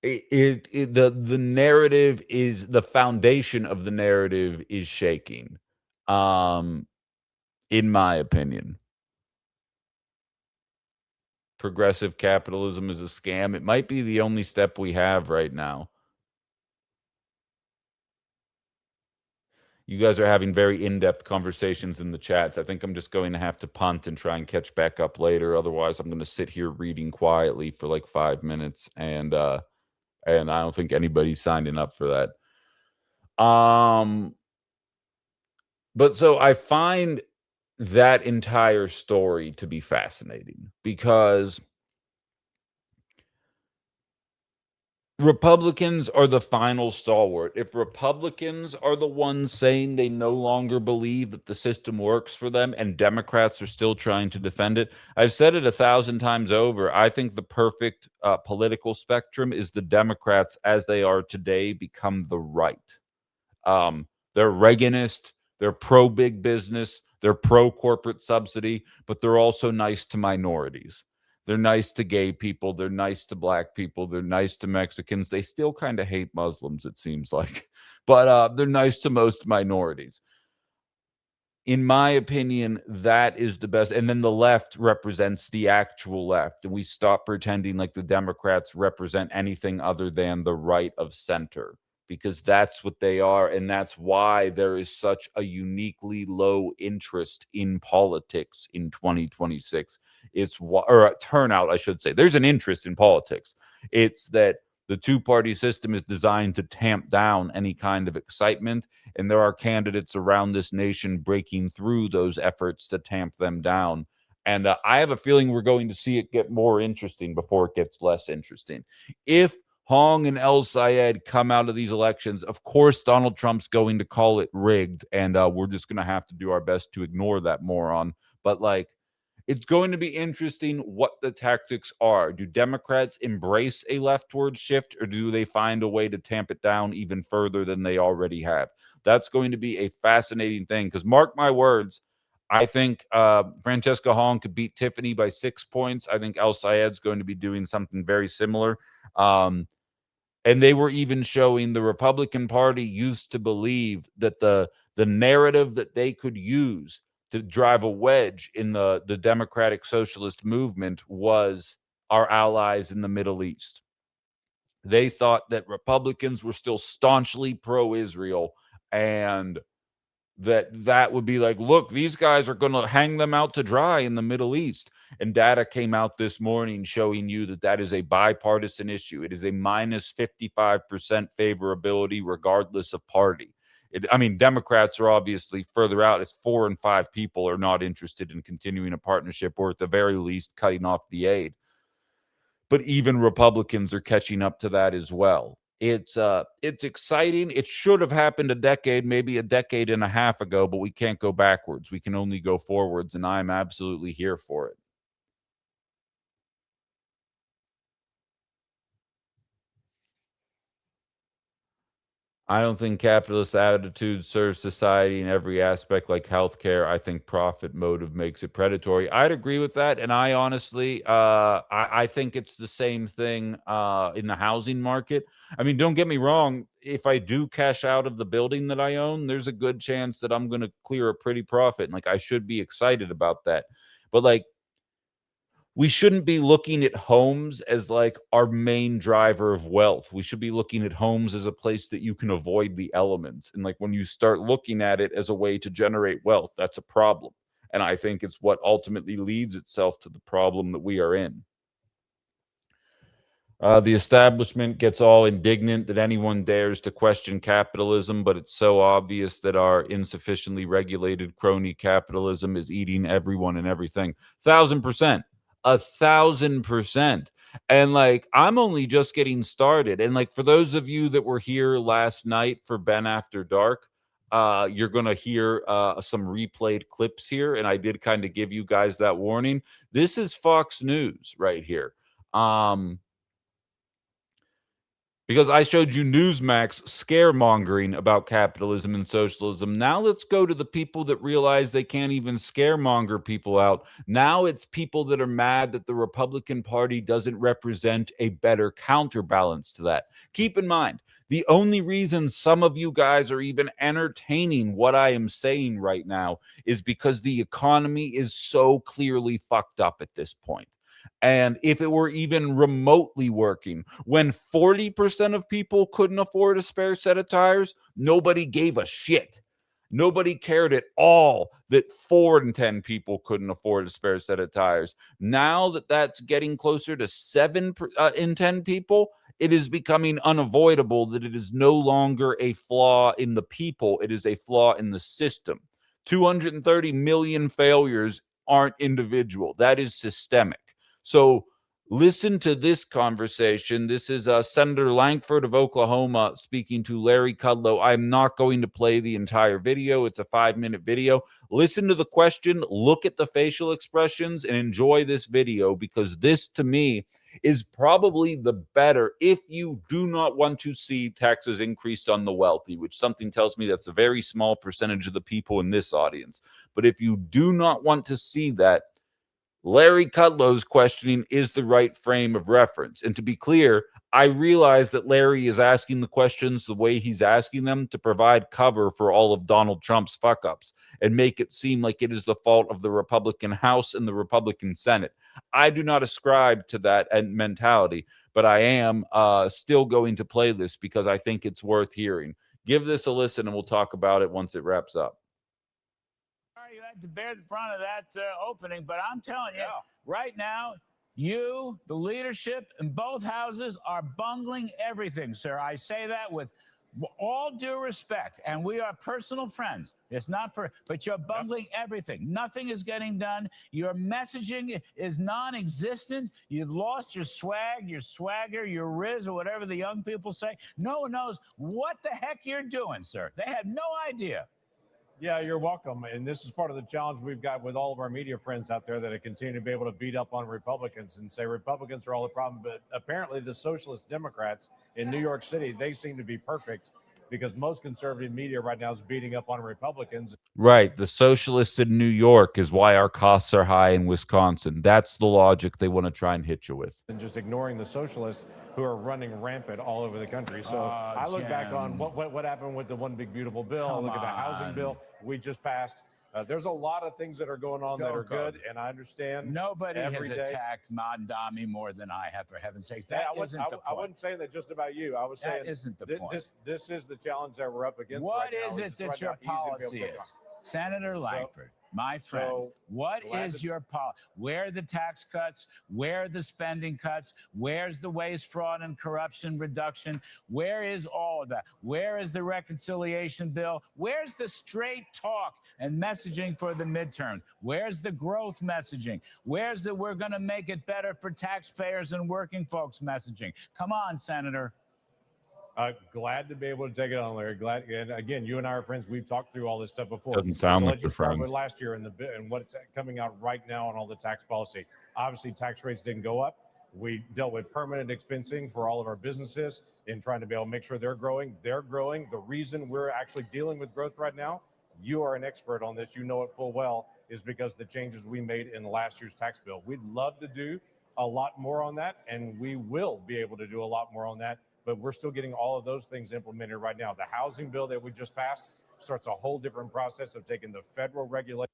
The narrative is, the foundation of the narrative is shaking, in my opinion. Progressive capitalism is a scam. It might be the only step we have right now. You guys are having very in-depth conversations in the chats. I think I'm just going to have to punt and try and catch back up later. Otherwise, I'm going to sit here reading quietly for like 5 minutes, and I don't think anybody's signing up for that. But so I find that entire story to be fascinating, because Republicans are the final stalwart. If Republicans are the ones saying they no longer believe that the system works for them and Democrats are still trying to defend it, I've said it 1,000 times over. I think the perfect political spectrum is the Democrats as they are today become the right. They're Reaganist, they're pro-big business, they're pro-corporate subsidy, but they're also nice to minorities. They're nice to gay people. They're nice to black people. They're nice to Mexicans. They still kind of hate Muslims, it seems like. But they're nice to most minorities. In my opinion, that is the best. And then the left represents the actual left. And we stop pretending like the Democrats represent anything other than the right of center, because that's what they are. And that's why there is such a uniquely low interest in politics in 2026. Or a turnout, I should say. There's an interest in politics. It's that the two-party system is designed to tamp down any kind of excitement, and there are candidates around this nation breaking through those efforts to tamp them down. And I have a feeling we're going to see it get more interesting before it gets less interesting. If Hong and El Sayed come out of these elections, of course, Donald Trump's going to call it rigged, and we're just going to have to do our best to ignore that moron. But, like, It's going to be interesting what the tactics are. Do Democrats embrace a leftward shift, or do they find a way to tamp it down even further than they already have? That's going to be a fascinating thing, because mark my words, I think Francesca Hong could beat Tiffany by 6 points. I think El Sayed's going to be doing something very similar. And they were even showing the Republican Party used to believe that the narrative that they could use to drive a wedge in the democratic socialist movement was our allies in the Middle East. They thought that Republicans were still staunchly pro-Israel, and that would be like, look, these guys are going to hang them out to dry in the Middle East. And data came out this morning showing you that that is a bipartisan issue. It is a minus 55% favorability regardless of party. I mean, Democrats are obviously further out. It's 4 in 5 people are not interested in continuing a partnership, or at the very least cutting off the aid. But even Republicans are catching up to that as well. It's exciting. It should have happened a decade, maybe a decade and a half ago, but we can't go backwards. We can only go forwards, and I'm absolutely here for it. I don't think capitalist attitudes serve society in every aspect like healthcare. I think profit motive makes it predatory. I'd agree with that. And I honestly, I think it's the same thing in the housing market. I mean, don't get me wrong. If I do cash out of the building that I own, there's a good chance that I'm going to clear a pretty profit. And like, I should be excited about that. But like, we shouldn't be looking at homes as like our main driver of wealth. We should be looking at homes as a place that you can avoid the elements. And like when you start looking at it as a way to generate wealth, that's a problem. And I think it's what ultimately leads itself to the problem that we are in. The establishment gets all indignant that anyone dares to question capitalism, but it's so obvious that our insufficiently regulated crony capitalism is eating everyone and everything. 1,000%. 1,000%. And like, I'm only just getting started. And like, for those of you that were here last night for Ben After Dark, you're going to hear some replayed clips here. And I did kind of give you guys that warning. This is Fox News right here. Because I showed you Newsmax scaremongering about capitalism and socialism. Now let's go to the people that realize they can't even scaremonger people out. Now it's people that are mad that the Republican Party doesn't represent a better counterbalance to that. Keep in mind, the only reason some of you guys are even entertaining what I am saying right now is because the economy is so clearly fucked up at this point. And if it were even remotely working, when 40% of people couldn't afford a spare set of tires, nobody gave a shit. Nobody cared at all that 4 in 10 people couldn't afford a spare set of tires. Now that that's getting closer to 7 in 10 people, it is becoming unavoidable that it is no longer a flaw in the people. It is a flaw in the system. 230 million failures aren't individual. That is systemic. So listen to this conversation. This is Senator Lankford of Oklahoma speaking to Larry Kudlow. I'm not going to play the entire video. It's a 5-minute video. Listen to the question, look at the facial expressions, and enjoy this video, because this, to me, is probably the better if you do not want to see taxes increased on the wealthy, which something tells me that's a very small percentage of the people in this audience. But if you do not want to see that, Larry Kudlow's questioning is the right frame of reference. And to be clear, I realize that Larry is asking the questions the way he's asking them to provide cover for all of Donald Trump's fuck-ups and make it seem like it is the fault of the Republican House and the Republican Senate. I do not ascribe to that mentality, but I am still going to play this because I think it's worth hearing. Give this a listen, and we'll talk about it once it wraps up. You had to bear the brunt of that opening, but I'm telling you, right now, you, the leadership in both houses, are bungling everything, sir. I say that with all due respect, and we are personal friends. It's not, but you're bungling everything. Nothing is getting done. Your messaging is non-existent. You've lost your swag, your swagger, your riz, or whatever the young people say. No one knows what the heck you're doing, sir. They have no idea. Yeah, you're welcome. And this is part of the challenge we've got with all of our media friends out there that continue to be able to beat up on Republicans and say Republicans are all the problem. But apparently the socialist Democrats in New York City, they seem to be perfect because most conservative media right now is beating up on Republicans. Right. The socialists in New York is why our costs are high in Wisconsin. That's the logic they want to try and hit you with. And just ignoring the socialists who are running rampant all over the country. So I look back on what happened with the One Big Beautiful Bill. I look at the housing bill we just passed. There's a lot of things that are going on that are good, and I understand. Nobody has attacked Mondami more than I have, for heaven's sake. I wasn't saying that just about you. I was saying that isn't the point. This is the challenge that we're up against. What is it that your policy is? Senator Langford, my friend, what is your policy? Where are the tax cuts? Where are the spending cuts? Where's the waste, fraud, and corruption reduction? Where is all of that? Where is the reconciliation bill? Where's the straight talk and messaging for the midterm? Where's the growth messaging? Where's the we're going to make it better for taxpayers and working folks messaging? Come on, Senator. Glad to be able to take it on, Larry. Glad, and again, you and I are friends. We've talked through all this stuff before. Doesn't sound like you're friends. With last year and what's coming out right now on all the tax policy. Obviously, tax rates didn't go up. We dealt with permanent expensing for all of our businesses in trying to be able to make sure they're growing. They're growing. The reason we're actually dealing with growth right now, you are an expert on this. You know it full well, is because the changes we made in last year's tax bill. We'd love to do a lot more on that, and we will be able to do a lot more on that. But we're still getting all of those things implemented right now. The housing bill that we just passed starts a whole different process of taking the federal regulation.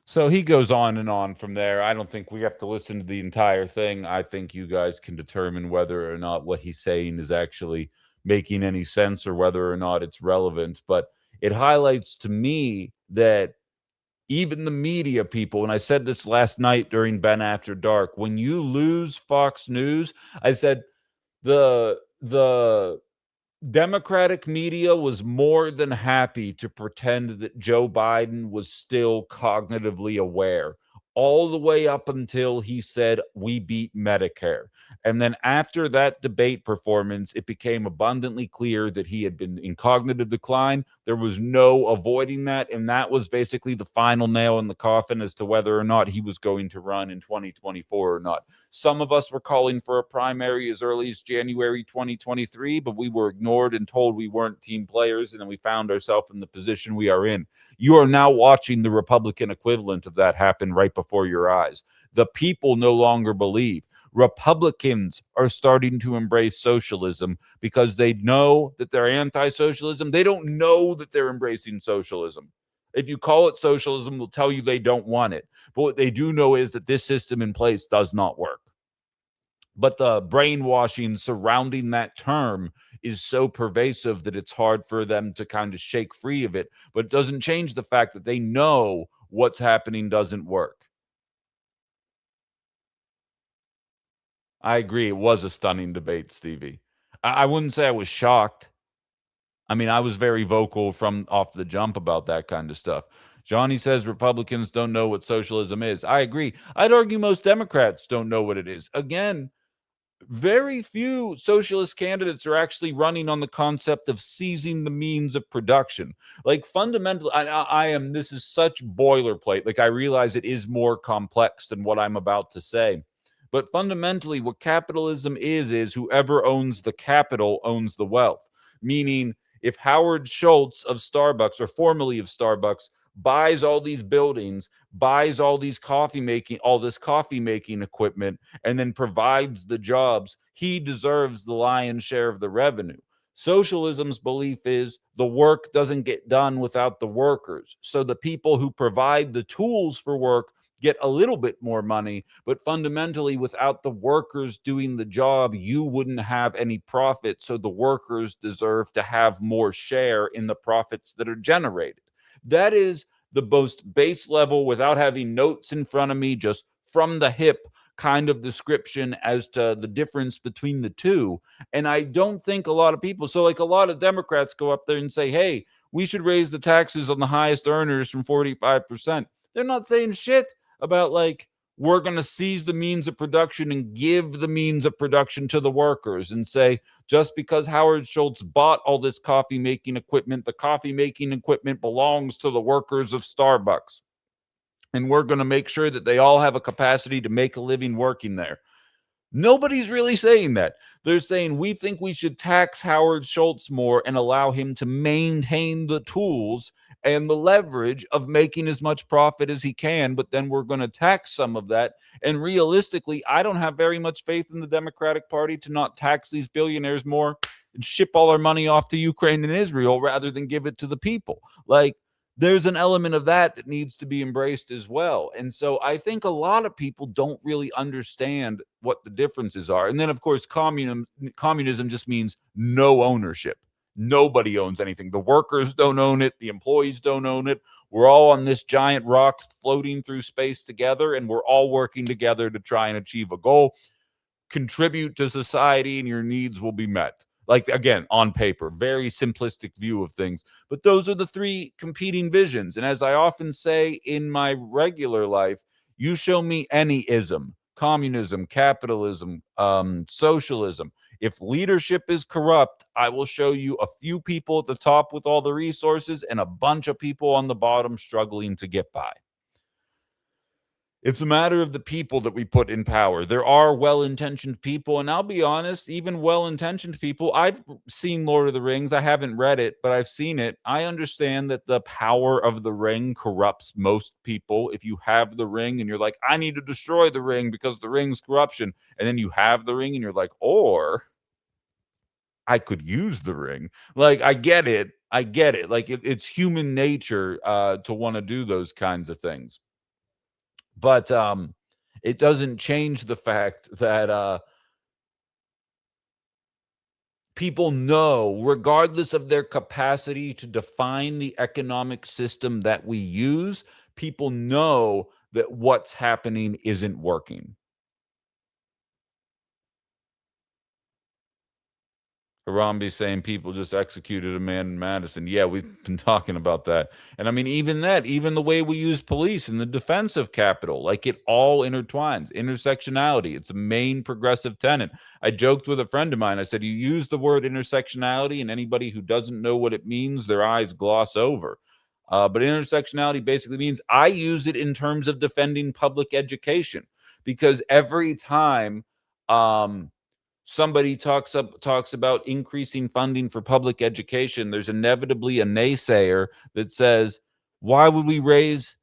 So he goes on and on from there. I don't think we have to listen to the entire thing. I think you guys can determine whether or not what he's saying is actually making any sense or whether or not it's relevant. But it highlights to me that even the media people, and I said this last night during Ben After Dark, when you lose Fox News, I said the Democratic media was more than happy to pretend that Joe Biden was still cognitively aware all the way up until he said, "We beat Medicare." And then after that debate performance, it became abundantly clear that he had been in cognitive decline. There was no avoiding that. And that was basically the final nail in the coffin as to whether or not he was going to run in 2024 or not. Some of us were calling for a primary as early as January 2023, but we were ignored and told we weren't team players. And then we found ourselves in the position we are in. You are now watching the Republican equivalent of that happen right before your eyes. The people no longer believe. Republicans are starting to embrace socialism because they know that they're anti-socialism. They don't know that they're embracing socialism. If you call it socialism, they'll tell you they don't want it. But what they do know is that this system in place does not work. But the brainwashing surrounding that term is so pervasive that it's hard for them to kind of shake free of it. But it doesn't change the fact that they know what's happening doesn't work. I agree. It was a stunning debate, Stevie. I wouldn't say I was shocked. I mean, I was very vocal from off the jump about that kind of stuff. Johnny says Republicans don't know what socialism is. I agree. I'd argue most Democrats don't know what it is. Again, very few socialist candidates are actually running on the concept of seizing the means of production. Like fundamentally, this is such boilerplate. Like I realize it is more complex than what I'm about to say. But fundamentally, what capitalism is whoever owns the capital owns the wealth. Meaning, if Howard Schultz of Starbucks, or formerly of Starbucks, buys all these buildings, buys all this coffee making equipment, and then provides the jobs, he deserves the lion's share of the revenue. Socialism's belief is the work doesn't get done without the workers. So the people who provide the tools for work get a little bit more money, but fundamentally without the workers doing the job, you wouldn't have any profit. So the workers deserve to have more share in the profits that are generated. That is the most base level, without having notes in front of me, just from the hip kind of description as to the difference between the two. And I don't think a lot of people, so like a lot of Democrats go up there and say, hey, we should raise the taxes on the highest earners from 45%. They're not saying shit about like we're going to seize the means of production and give the means of production to the workers and say, just because Howard Schultz bought all this coffee making equipment, the coffee making equipment belongs to the workers of Starbucks. And we're going to make sure that they all have a capacity to make a living working there. Nobody's really saying that. They're saying we think we should tax Howard Schultz more and allow him to maintain the tools and the leverage of making as much profit as he can, but then we're going to tax some of that. And realistically, I don't have very much faith in the Democratic Party to not tax these billionaires more and ship all our money off to Ukraine and Israel rather than give it to the people. Like, there's an element of that needs to be embraced as well. And so I think a lot of people don't really understand what the differences are. And then, of course, communism just means no ownership. Nobody owns anything. The workers don't own it. The employees don't own it. We're all on this giant rock floating through space together, and we're all working together to try and achieve a goal. Contribute to society and your needs will be met. Like, again, on paper, very simplistic view of things. But those are the three competing visions. And as I often say in my regular life, you show me any ism, communism, capitalism, socialism. If leadership is corrupt, I will show you a few people at the top with all the resources and a bunch of people on the bottom struggling to get by. It's a matter of the people that we put in power. There are well-intentioned people, and I'll be honest, even well-intentioned people, I've seen Lord of the Rings. I haven't read it, but I've seen it. I understand that the power of the ring corrupts most people. If you have the ring and you're like, I need to destroy the ring because the ring's corruption, and then you have the ring and you're like, or I could use the ring. Like, I get it. Like, it's human nature to want to do those kinds of things. But it doesn't change the fact that people know, regardless of their capacity to define the economic system that we use, people know that what's happening isn't working. Harambe saying people just executed a man in Madison. Yeah, we've been talking about that. And I mean, even the way we use police in the defense of capital, like, it all intertwines. Intersectionality, it's a main progressive tenet. I joked with a friend of mine. I said, you use the word intersectionality, and anybody who doesn't know what it means, their eyes gloss over. But intersectionality basically means I use it in terms of defending public education, because every time somebody talks about increasing funding for public education, there's inevitably a naysayer that says, why would we raise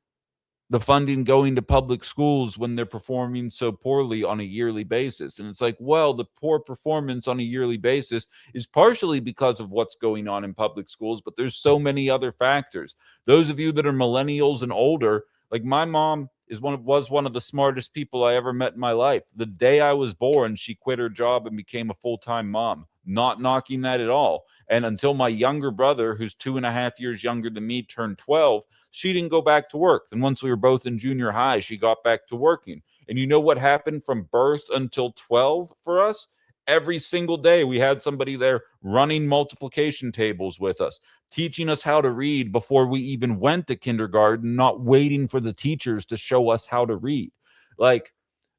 the funding going to public schools when they're performing so poorly on a yearly basis? And it's like, well, the poor performance on a yearly basis is partially because of what's going on in public schools, but there's so many other factors. Those of you that are millennials and older, like my mom was one of the smartest people I ever met in my life. The day I was born, she quit her job and became a full-time mom. Not knocking that at all. And until my younger brother, who's 2.5 years younger than me, turned 12, she didn't go back to work. And once we were both in junior high, she got back to working. And you know what happened from birth until 12 for us? Every single day, we had somebody there running multiplication tables with us, teaching us how to read before we even went to kindergarten, not waiting for the teachers to show us how to read. Like,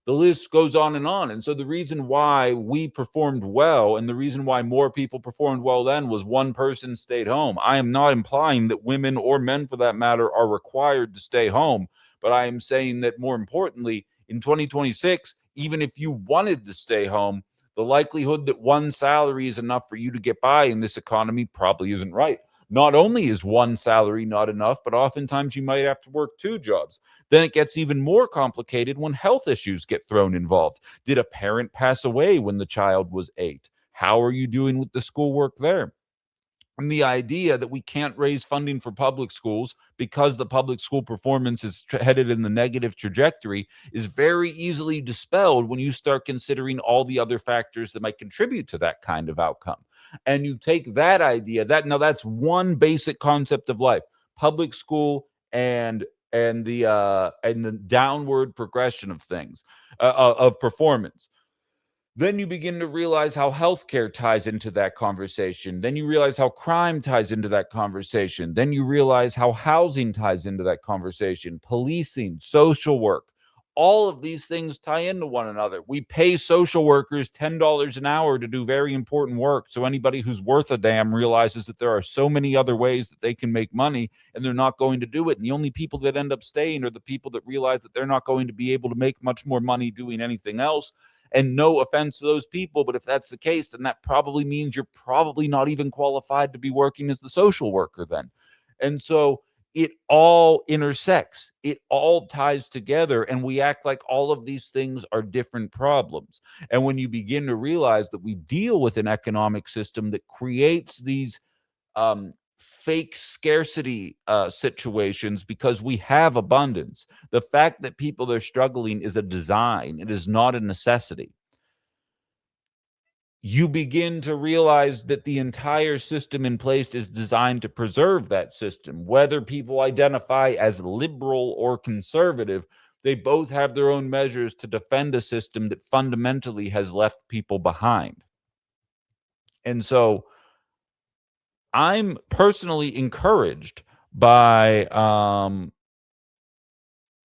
the list goes on and on. And so the reason why we performed well, and the reason why more people performed well then, was one person stayed home. I am not implying that women, or men for that matter, are required to stay home. But I am saying that, more importantly, in 2026, even if you wanted to stay home, the likelihood that one salary is enough for you to get by in this economy probably isn't right. Not only is one salary not enough, but oftentimes you might have to work 2 jobs. Then it gets even more complicated when health issues get thrown involved. Did a parent pass away when the child was 8? How are you doing with the schoolwork there? And the idea that we can't raise funding for public schools because the public school performance is headed in the negative trajectory is very easily dispelled when you start considering all the other factors that might contribute to that kind of outcome. And you take that idea, that's one basic concept of life: public school and the downward progression of things, of performance. Then you begin to realize how healthcare ties into that conversation. Then you realize how crime ties into that conversation. Then you realize how housing ties into that conversation, policing, social work. all of these things tie into one another. We pay social workers $10 an hour to do very important work. So anybody who's worth a damn realizes that there are so many other ways that they can make money, and they're not going to do it. And the only people that end up staying are the people that realize that they're not going to be able to make much more money doing anything else. And no offense to those people, but if that's the case, then that probably means you're probably not even qualified to be working as the social worker then. And so it all intersects, it all ties together, and we act like all of these things are different problems. And when you begin to realize that we deal with an economic system that creates these fake scarcity situations because we have abundance, the fact that people are struggling is a design, it is not a necessity. You begin to realize that the entire system in place is designed to preserve that system. Whether people identify as liberal or conservative, they both have their own measures to defend a system that fundamentally has left people behind. And so I'm personally encouraged by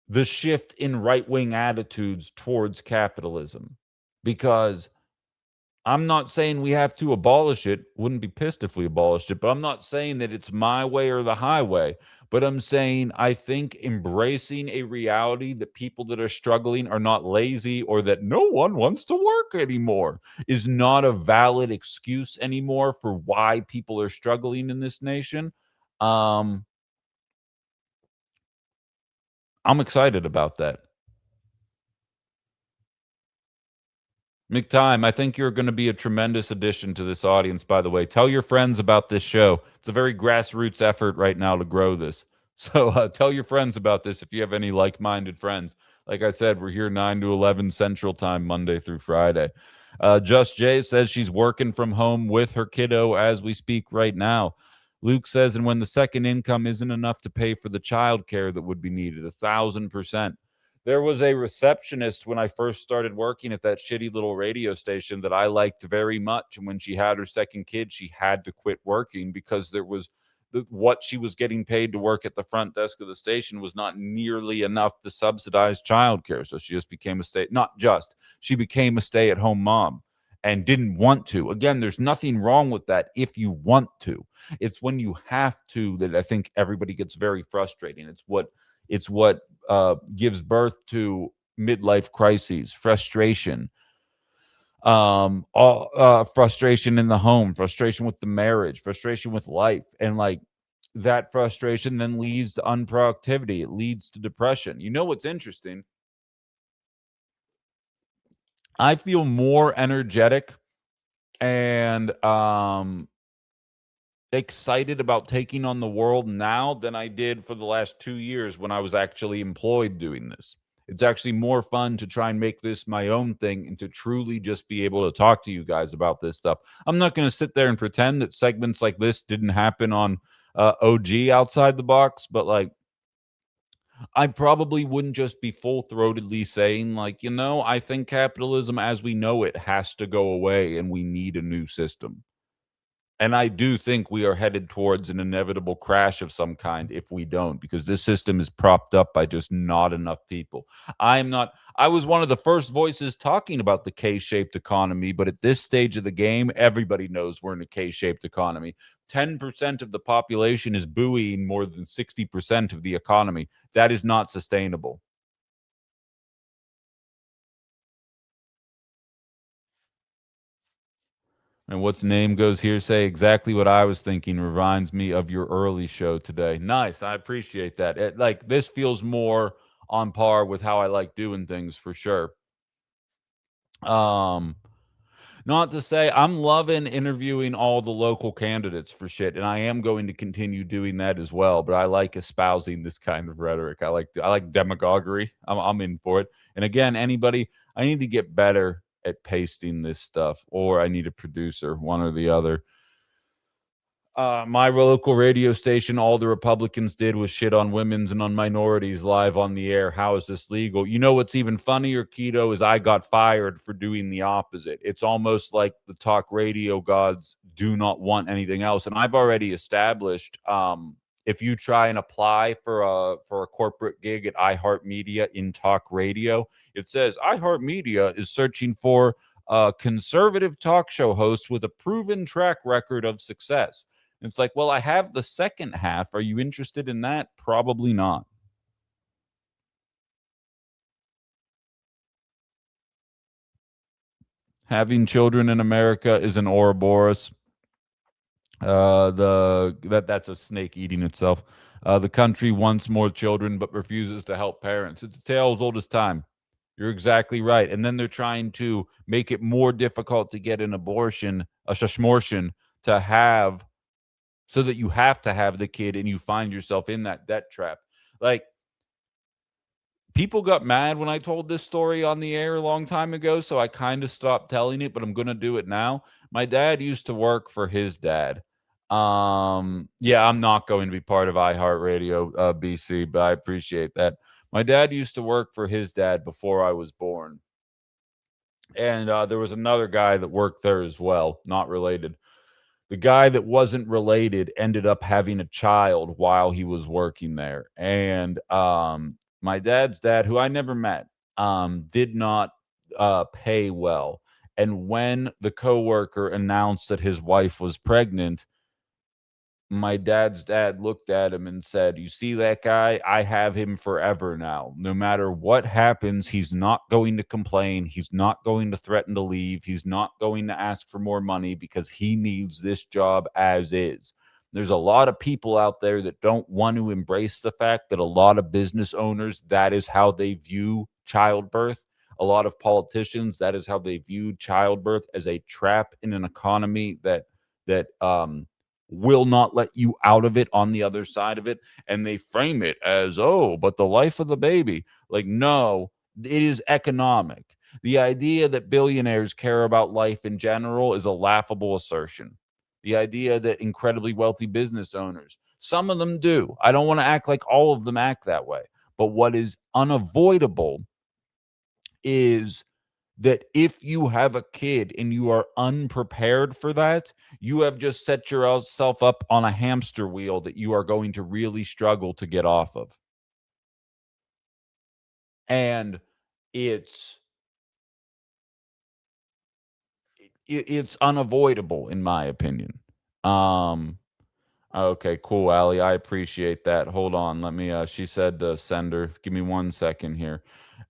the shift in right-wing attitudes towards capitalism, because I'm not saying we have to abolish it. Wouldn't be pissed if we abolished it, but I'm not saying that it's my way or the highway. But I'm saying I think embracing a reality that people that are struggling are not lazy or that no one wants to work anymore is not a valid excuse anymore for why people are struggling in this nation. I'm excited about that. McTime, I think you're going to be a tremendous addition to this audience, by the way. Tell your friends about this show. It's a very grassroots effort right now to grow this. So tell your friends about this if you have any like-minded friends. Like I said, we're here 9 to 11 Central Time, Monday through Friday. Just Jay says she's working from home with her kiddo as we speak right now. Luke says, and when the second income isn't enough to pay for the child care that would be needed, 1,000%. There was a receptionist when I first started working at that shitty little radio station that I liked very much. And when she had her second kid, she had to quit working because there was what she was getting paid to work at the front desk of the station was not nearly enough to subsidize childcare. So she just became she became a stay-at-home mom and didn't want to. Again, there's nothing wrong with that if you want to. It's when you have to that I think everybody gets very frustrating. It's what gives birth to midlife crises, frustration, frustration in the home, frustration with the marriage, frustration with life. And like that frustration then leads to unproductivity. It leads to depression. You know what's interesting? I feel more energetic and excited about taking on the world now than I did for the last 2 years when I was actually employed doing this. It's actually more fun to try and make this my own thing and to truly just be able to talk to you guys about this stuff. I'm not going to sit there and pretend that segments like this didn't happen on OG Outside the Box, but like I probably wouldn't just be full-throatedly saying like, I think capitalism as we know it has to go away and we need a new system. And I do think we are headed towards an inevitable crash of some kind if we don't, because this system is propped up by just not enough people. I was one of the first voices talking about the K-shaped economy, but at this stage of the game, everybody knows we're in a K-shaped economy. 10% of the population is buoying more than 60% of the economy. That is not sustainable. And what's name goes here, say exactly what I was thinking. Reminds me of your early show today. Nice. I appreciate that. This feels more on par with how I like doing things for sure. Not to say I'm loving interviewing all the local candidates for shit, and I am going to continue doing that as well. But I like espousing this kind of rhetoric. I like demagoguery. I'm in for it. And again, anybody, I need to get better at pasting this stuff, or I need a producer, one or the other. My local radio station, all the Republicans did was shit on women's and on minorities live on the air. How is this legal? You know what's even funnier, Keto, is I got fired for doing the opposite. It's almost like the talk radio gods do not want anything else. And I've already established if you try and apply for a corporate gig at iHeartMedia in talk radio, it says iHeartMedia is searching for a conservative talk show host with a proven track record of success. And it's like, well, I have the second half. Are you interested in that? Probably not. Having children in America is an Ouroboros. That's a snake eating itself. The country wants more children but refuses to help parents. It's a tale as old as time. You're exactly right. And then they're trying to make it more difficult to get an abortion, a shashmortion, to have, so that you have to have the kid and you find yourself in that debt trap. Like, people got mad when I told this story on the air a long time ago, so I kind of stopped telling it, but I'm going to do it now. My dad used to work for his dad. Yeah, I'm not going to be part of iHeartRadio, BC, but I appreciate that. My dad used to work for his dad before I was born. And there was another guy that worked there as well, not related. The guy that wasn't related ended up having a child while he was working there. And my dad's dad, who I never met, did not pay well. And when the coworker announced that his wife was pregnant, my dad's dad looked at him and said, "You see that guy? I have him forever now. No matter what happens, he's not going to complain. He's not going to threaten to leave. He's not going to ask for more money because he needs this job as is." There's a lot of people out there that don't want to embrace the fact that a lot of business owners, that is how they view childbirth. A lot of politicians, that is how they view childbirth, as a trap in an economy that will not let you out of it on the other side of it. And they frame it as, oh, but the life of the baby. Like, no, it is economic. The idea that billionaires care about life in general is a laughable assertion. The idea that incredibly wealthy business owners, some of them do. I don't want to act like all of them act that way. But what is unavoidable is that if you have a kid and you are unprepared for that, you have just set yourself up on a hamster wheel that you are going to really struggle to get off of. And it's unavoidable, in my opinion. Okay, cool, Allie. I appreciate that. Hold on. Let me, she said send her. Give me 1 second here.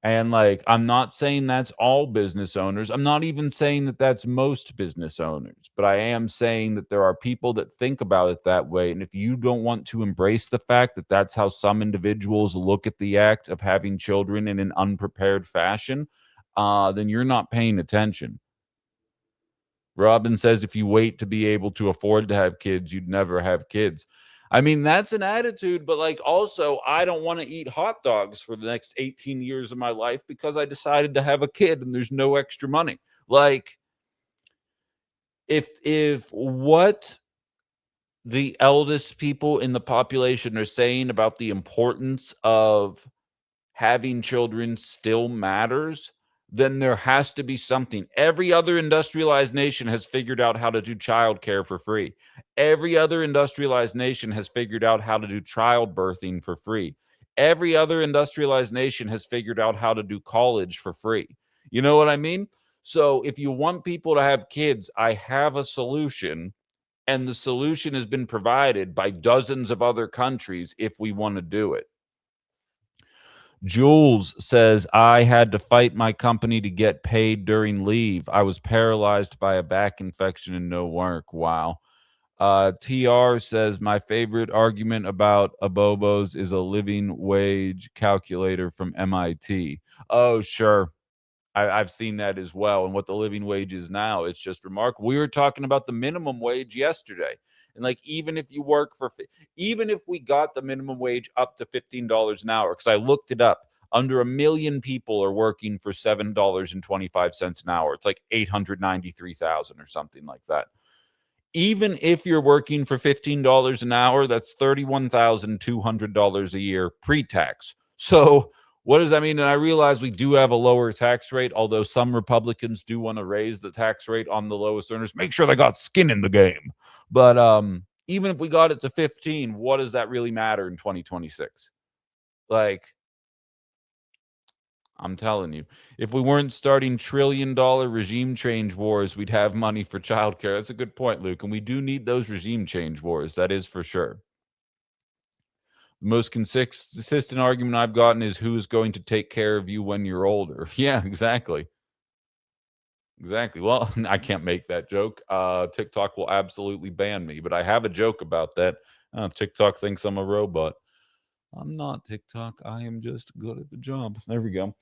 And like, I'm not saying that's all business owners. I'm not even saying that that's most business owners, but I am saying that there are people that think about it that way. And if you don't want to embrace the fact that that's how some individuals look at the act of having children in an unprepared fashion, then you're not paying attention. Robin says, if you wait to be able to afford to have kids, you'd never have kids. I mean, that's an attitude, but like, also, I don't want to eat hot dogs for the next 18 years of my life because I decided to have a kid and there's no extra money. Like, if what the eldest people in the population are saying about the importance of having children still matters, then there has to be something. Every other industrialized nation has figured out how to do childcare for free. Every other industrialized nation has figured out how to do childbirthing for free. Every other industrialized nation has figured out how to do college for free. You know what I mean? So if you want people to have kids, I have a solution, and the solution has been provided by dozens of other countries if we want to do it. Jules says, I had to fight my company to get paid during leave. I was paralyzed by a back infection and no work. Wow. TR says, my favorite argument about abobos is a living wage calculator from MIT. Oh, sure. I've seen that as well. And what the living wage is now, it's just remarkable. We were talking about the minimum wage yesterday. And like, even if you work for, even if we got the minimum wage up to $15 an hour, because I looked it up, under 1 million people are working for $7.25 an hour. It's like 893,000 or something like that. Even if you're working for $15 an hour, that's $31,200 a year pre-tax. So what does that mean? And I realize we do have a lower tax rate, although some Republicans do want to raise the tax rate on the lowest earners. Make sure they got skin in the game. But even if we got it to 15, what does that really matter in 2026? Like, I'm telling you, if we weren't starting trillion-dollar regime change wars, we'd have money for childcare. That's a good point, Luke. And we do need those regime change wars. That is for sure. The most consistent argument I've gotten is who's going to take care of you when you're older. Yeah, exactly. Exactly. Well, I can't make that joke. TikTok will absolutely ban me, but I have a joke about that. TikTok thinks I'm a robot. I'm not TikTok. I am just good at the job. There we go.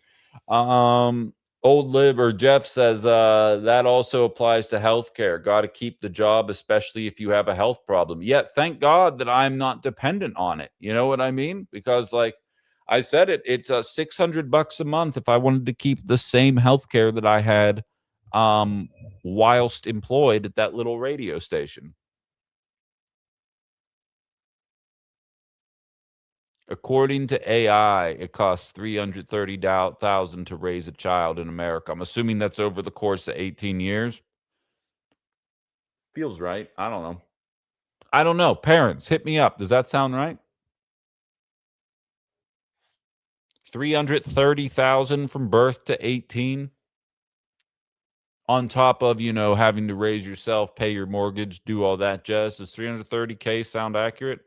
Old Lib or Jeff says that also applies to healthcare. Got to keep the job, especially if you have a health problem. Yet, thank God that I'm not dependent on it. You know what I mean? Because, like I said, it's $600 a month if I wanted to keep the same healthcare that I had whilst employed at that little radio station. According to AI, it costs $330,000 to raise a child in America. I'm assuming that's over the course of 18 years. Feels right. I don't know. I don't know. Parents, hit me up. Does that sound right? $330,000 from birth to 18, on top of, you know, having to raise yourself, pay your mortgage, do all that jazz. Does $330K sound accurate?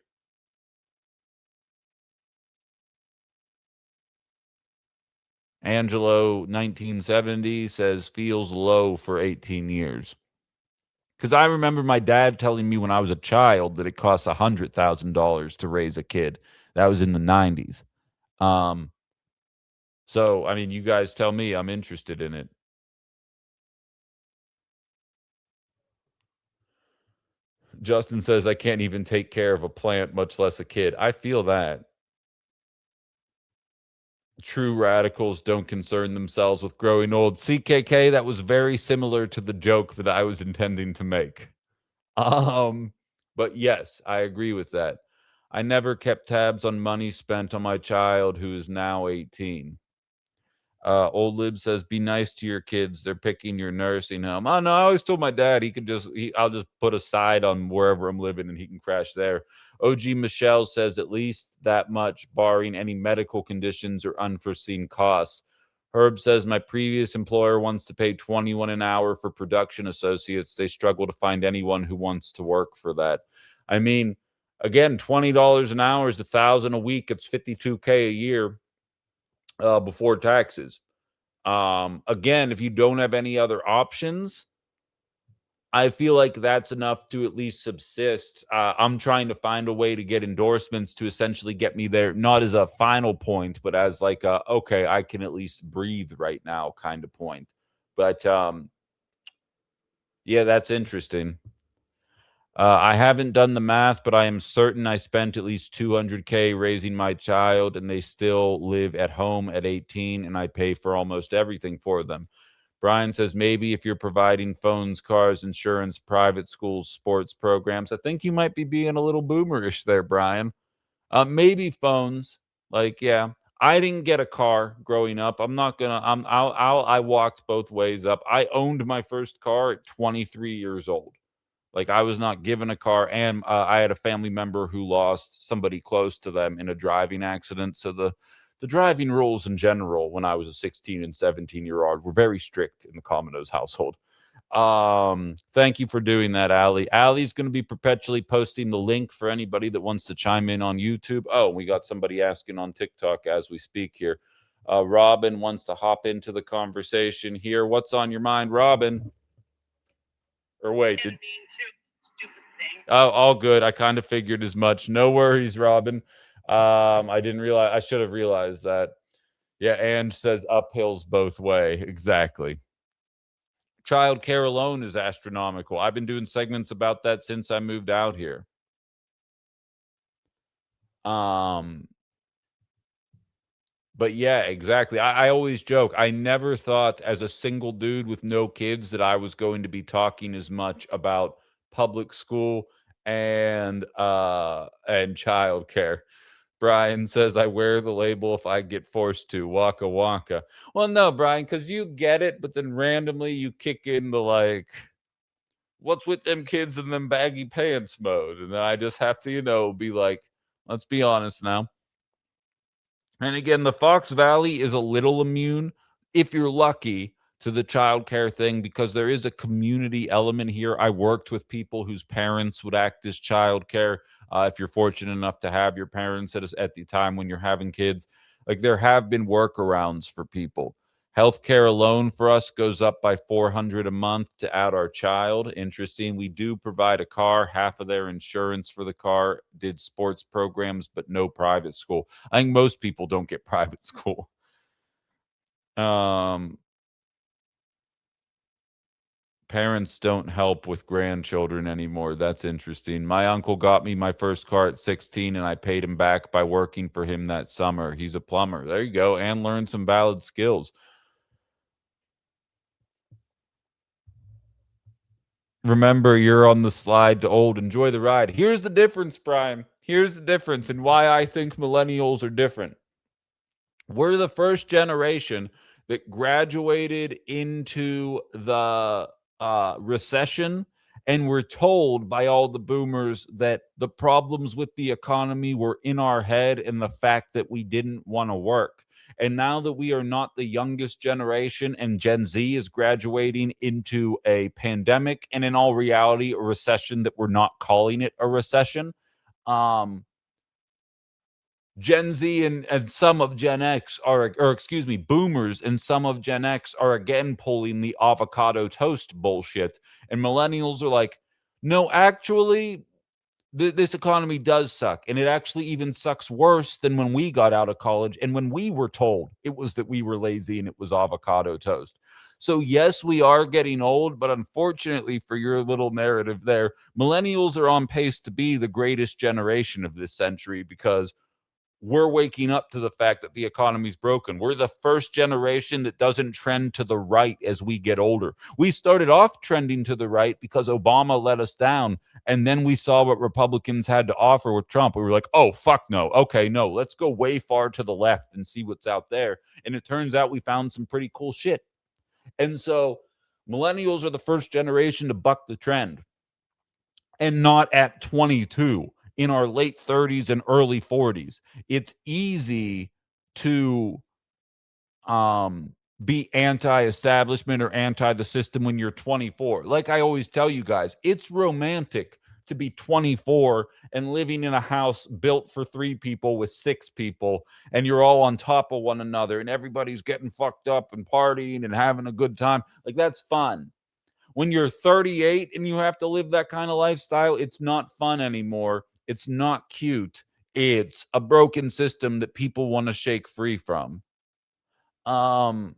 Angelo 1970 says feels low for 18 years. Because I remember my dad telling me when I was a child that it costs $100,000 to raise a kid. That was in the 90s. So, I mean, you guys tell me. I'm interested in it. Justin says, I can't even take care of a plant, much less a kid. I feel that. True radicals don't concern themselves with growing old. CKK, that was very similar to the joke that I was intending to make. But yes, I agree with that. I never kept tabs on money spent on my child who is now 18. Old Lib says, be nice to your kids. They're picking your nursing home. Oh, no, I always told my dad I'll just put a side on wherever I'm living and he can crash there. OG Michelle says, at least that much, barring any medical conditions or unforeseen costs. Herb says, my previous employer wants to pay $21 an hour for production associates. They struggle to find anyone who wants to work for that. I mean, again, $20 an hour is $1,000 a week. It's $52K a year. Before taxes. Again, if you don't have any other options, I feel like that's enough to at least subsist. I'm trying to find a way to get endorsements to essentially get me there, not as a final point, but as like a, okay, I can at least breathe right now kind of point. But yeah, that's interesting. I haven't done the math, but I am certain I spent at least $200K raising my child, and they still live at home at 18, and I pay for almost everything for them. Brian says, maybe if you're providing phones, cars, insurance, private schools, sports programs. I think you might be being a little boomerish there, Brian. Maybe phones. Like, yeah. I didn't get a car growing up. I'm not gonna. I walked both ways up. I owned my first car at 23 years old. Like, I was not given a car, and I had a family member who lost somebody close to them in a driving accident. So the driving rules in general, when I was a 16 and 17-year-old, were very strict in the Cominos household. Thank you for doing that, Allie. Allie's going to be perpetually posting the link for anybody that wants to chime in on YouTube. Oh, we got somebody asking on TikTok as we speak here. Robin wants to hop into the conversation here. What's on your mind, Robin? Or wait, all good. I kind of figured as much. No worries, Robin. I didn't realize. I should have realized that. Yeah, Ange says uphills both way. Exactly. Child care alone is astronomical. I've been doing segments about that since I moved out here. But yeah, exactly. I always joke. I never thought as a single dude with no kids that I was going to be talking as much about public school and childcare. Brian says, I wear the label if I get forced to. Waka waka. Well, no, Brian, because you get it, but then randomly you kick in the like, what's with them kids in them baggy pants mode? And then I just have to, be like, let's be honest now. And again, the Fox Valley is a little immune, if you're lucky, to the childcare thing, because there is a community element here. I worked with people whose parents would act as childcare. If you're fortunate enough to have your parents at the time when you're having kids, like there have been workarounds for people. Healthcare alone for us goes up by $400 a month to add our child. Interesting. We do provide a car, half of their insurance for the car, did sports programs, but no private school. I think most people don't get private school. Parents don't help with grandchildren anymore. That's interesting. My uncle got me my first car at 16, and I paid him back by working for him that summer. He's a plumber. There you go. And learned some valid skills. Remember, you're on the slide to old. Enjoy the ride. Here's the difference, Prime. Here's the difference and why I think millennials are different. We're the first generation that graduated into the recession, and we're told by all the boomers that the problems with the economy were in our head and the fact that we didn't want to work. And now that we are not the youngest generation and Gen Z is graduating into a pandemic and in all reality, a recession that we're not calling it a recession, Gen Z and some of Gen X boomers and some of Gen X are again pulling the avocado toast bullshit. And millennials are like, no, actually, this economy does suck. And it actually even sucks worse than when we got out of college. And when we were told it was that we were lazy and it was avocado toast. So yes, we are getting old, but unfortunately for your little narrative there, millennials are on pace to be the greatest generation of this century because we're waking up to the fact that the economy's broken. We're the first generation that doesn't trend to the right as we get older. We started off trending to the right because Obama let us down. And then we saw what Republicans had to offer with Trump. We were like, oh, fuck no. Okay, no, let's go way far to the left and see what's out there. And it turns out we found some pretty cool shit. And so millennials are the first generation to buck the trend. And not at 22. In our late 30s and early 40s. It's easy to be anti-establishment or anti the system when you're 24. Like I always tell you guys, it's romantic to be 24 and living in a house built for 3 people with 6 people, and you're all on top of one another, and everybody's getting fucked up and partying and having a good time. Like that's fun. When you're 38 and you have to live that kind of lifestyle, it's not fun anymore. It's not cute. It's a broken system that people want to shake free from. And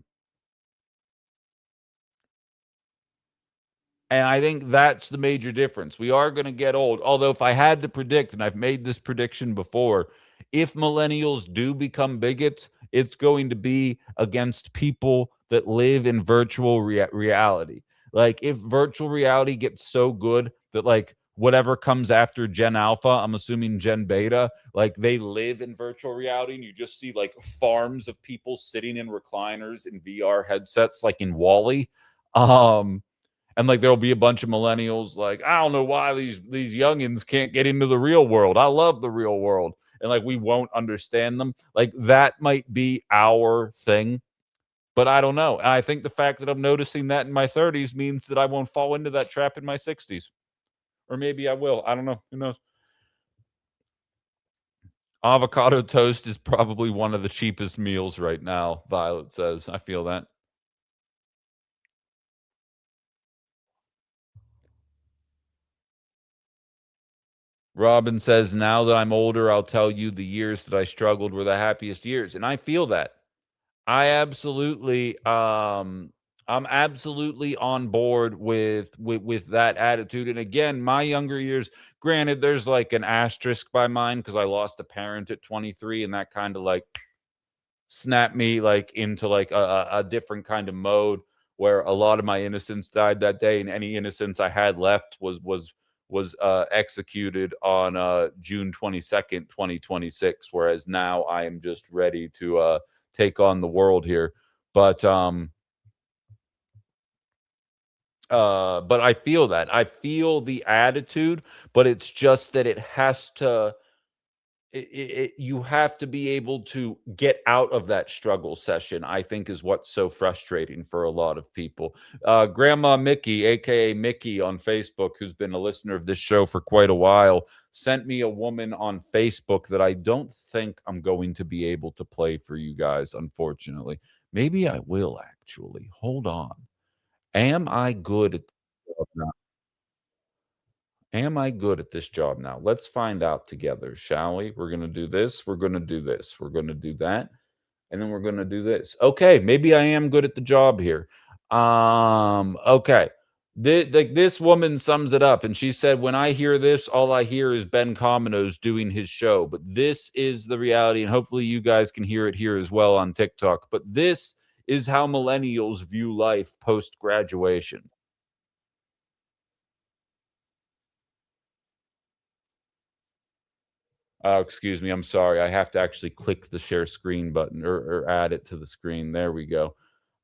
I think that's the major difference. We are going to get old. Although if I had to predict, and I've made this prediction before, if millennials do become bigots, it's going to be against people that live in virtual reality. Like if virtual reality gets so good that like whatever comes after Gen Alpha, I'm assuming Gen Beta, like they live in virtual reality and you just see like farms of people sitting in recliners in VR headsets like in WALL-E. And like there'll be a bunch of millennials like, I don't know why these youngins can't get into the real world. I love the real world. And like we won't understand them. Like that might be our thing. But I don't know. And I think the fact that I'm noticing that in my 30s means that I won't fall into that trap in my 60s. Or maybe I will. I don't know. Who knows? Avocado toast is probably one of the cheapest meals right now, Violet says. I feel that. Robin says, now that I'm older, I'll tell you the years that I struggled were the happiest years. And I feel that. I absolutely I'm absolutely on board with that attitude. And again, my younger years, granted, there's like an asterisk by mine because I lost a parent at 23, and that kind of like snapped me like into like a different kind of mode where a lot of my innocence died that day, and any innocence I had left was executed on June 22nd, 2026. Whereas now I am just ready to take on the world here. But But I feel that. I feel the attitude, but it's just that it has to you have to be able to get out of that struggle session, I think, is what's so frustrating for a lot of people. Grandma Mickey, aka Mickey on Facebook, who's been a listener of this show for quite a while, sent me a woman on Facebook that I don't think I'm going to be able to play for you guys, unfortunately. Maybe I will, actually. Hold on. Am I good at this job now? Am I good at this job now? Let's find out together, shall we? We're going to do this. We're going to do this. We're going to do that. And then we're going to do this. Okay, maybe I am good at the job here. Okay. This woman sums it up, and she said, when I hear this, all I hear is Ben Cominos doing his show. But this is the reality, and hopefully you guys can hear it here as well on TikTok. But this is how millennials view life post-graduation. Oh, excuse me. I'm sorry. I have to actually click the share screen button or add it to the screen. There we go.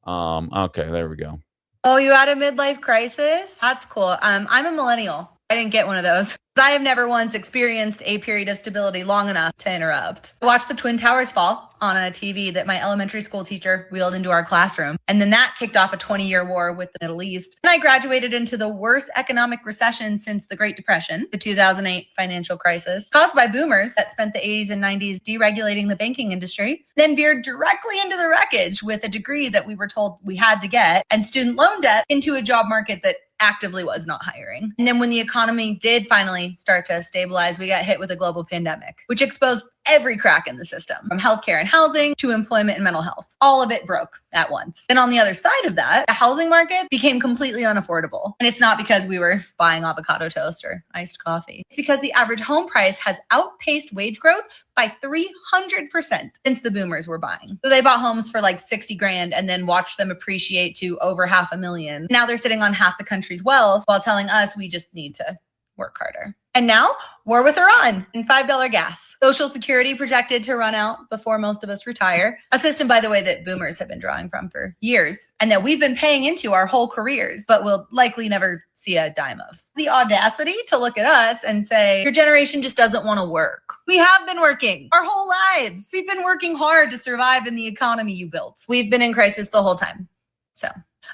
Okay, there we go. Oh, you had a midlife crisis? That's cool. I'm a millennial. I didn't get one of those. I have never once experienced a period of stability long enough to interrupt. I watched the Twin Towers fall on a TV that my elementary school teacher wheeled into our classroom. And then that kicked off a 20-year war with the Middle East. And I graduated into the worst economic recession since the Great Depression, the 2008 financial crisis, caused by boomers that spent the 80s and 90s deregulating the banking industry, then veered directly into the wreckage with a degree that we were told we had to get, and student loan debt into a job market that actively was not hiring. And then when the economy did finally start to stabilize, we got hit with a global pandemic, which exposed every crack in the system, from healthcare and housing to employment and mental health. All of it broke at once. And on the other side of that, the housing market became completely unaffordable. And it's not because we were buying avocado toast or iced coffee. It's because the average home price has outpaced wage growth by 300% since the boomers were buying. So they bought homes for like 60 grand and then watched them appreciate to over $500,000. Now they're sitting on half the country's wealth while telling us we just need to work harder. And now, war with Iran and $5 gas. Social Security projected to run out before most of us retire. A system, by the way, that boomers have been drawing from for years and that we've been paying into our whole careers, but will likely never see a dime of. The audacity to look at us and say, your generation just doesn't want to work. We have been working our whole lives. We've been working hard to survive in the economy you built. We've been in crisis the whole time. So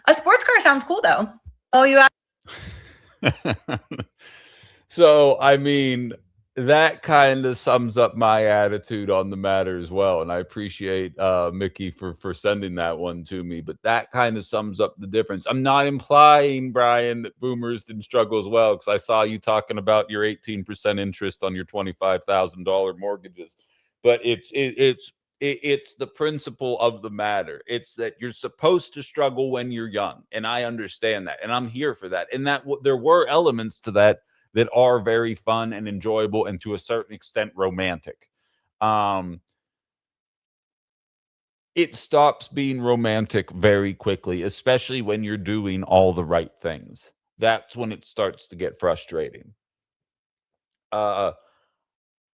a sports car sounds cool, though. Oh, you So, I mean, that kind of sums up my attitude on the matter as well. And I appreciate Mickey for sending that one to me. But that kind of sums up the difference. I'm not implying, Brian, that boomers didn't struggle as well, because I saw you talking about your 18% interest on your $25,000 mortgages. But it's the principle of the matter. It's that you're supposed to struggle when you're young. And I understand that. And I'm here for that. And that there were elements to that are very fun and enjoyable and to a certain extent romantic. It stops being romantic very quickly, especially when you're doing all the right things. That's when it starts to get frustrating. I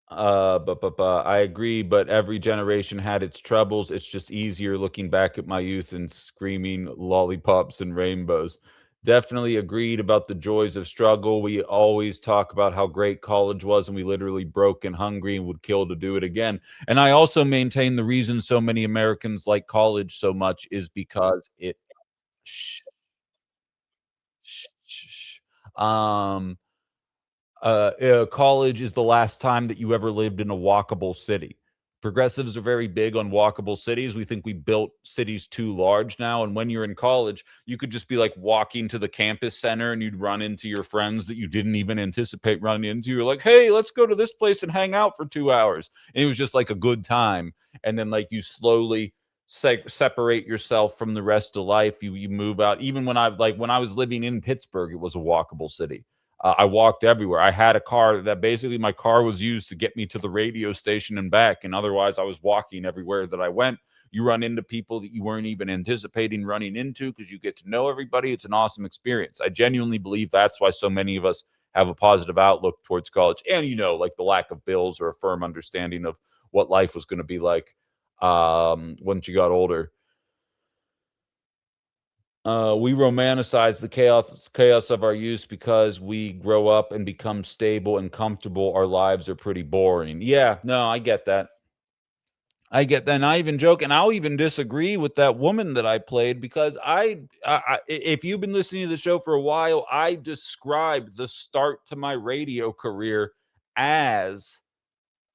agree, but every generation had its troubles. It's just easier looking back at my youth and screaming lollipops and rainbows. Definitely agreed about the joys of struggle. We always talk about how great college was, and we literally broke and hungry and would kill to do it again. And I also maintain the reason so many Americans like college so much is because it shh, shh, shh, shh. College is the last time that you ever lived in a walkable city. Progressives are very big on walkable cities. We think we built cities too large now. And when you're in college, you could just be like walking to the campus center and you'd run into your friends that you didn't even anticipate running into. You're like, hey, let's go to this place and hang out for 2 hours. And it was just like a good time. And then like you slowly separate yourself from the rest of life. You move out. Even when I was living in Pittsburgh, it was a walkable city. I walked everywhere. I had a car that basically my car was used to get me to the radio station and back. And otherwise I was walking everywhere that I went. You run into people that you weren't even anticipating running into because you get to know everybody. It's an awesome experience. I genuinely believe that's why so many of us have a positive outlook towards college. And, like the lack of bills or a firm understanding of what life was going to be like once you got older. We romanticize the chaos of our youth because we grow up and become stable and comfortable. Our lives are pretty boring. Yeah, no, I get that. I get that. And I even joke, and I'll even disagree with that woman that I played because if you've been listening to the show for a while, I described the start to my radio career as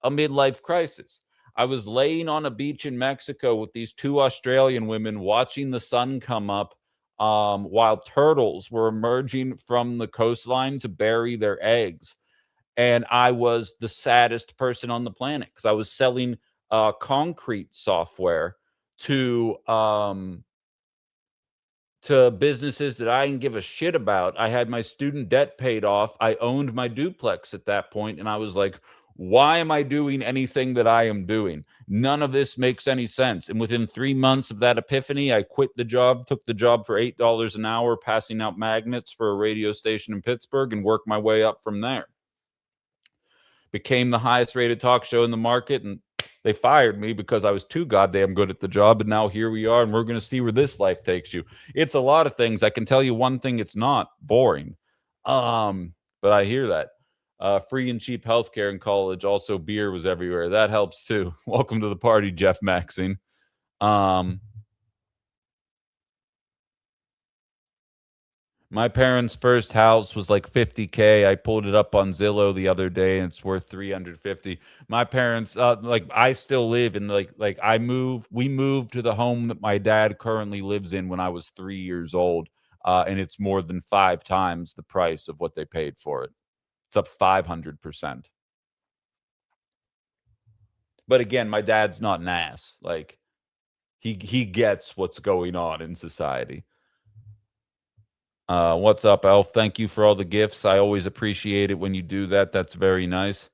a midlife crisis. I was laying on a beach in Mexico with these two Australian women watching the sun come up while turtles were emerging from the coastline to bury their eggs. And I was the saddest person on the planet because I was selling concrete software to businesses that I didn't give a shit about. I had my student debt paid off. I owned my duplex at that point, and I was like, why am I doing anything that I am doing? None of this makes any sense. And within 3 months of that epiphany, I quit the job, took the job for $8 an hour, passing out magnets for a radio station in Pittsburgh, and worked my way up from there. Became the highest rated talk show in the market, and they fired me because I was too goddamn good at the job. And now here we are, and we're going to see where this life takes you. It's a lot of things. I can tell you one thing: it's not boring. But I hear that. Free and cheap healthcare in college. Also, beer was everywhere. That helps too. Welcome to the party, Jeff Maxine. My parents' first house was like $50K. I pulled it up on Zillow the other day, and it's worth $350. My parents, I still live in we moved to the home that my dad currently lives in when I was 3 years old, and it's more than 5 times the price of what they paid for it. It's up 500%. But again, my dad's not an ass. Like he gets what's going on in society. What's up, Elf? Thank you for all the gifts. I always appreciate it when you do that. That's very nice.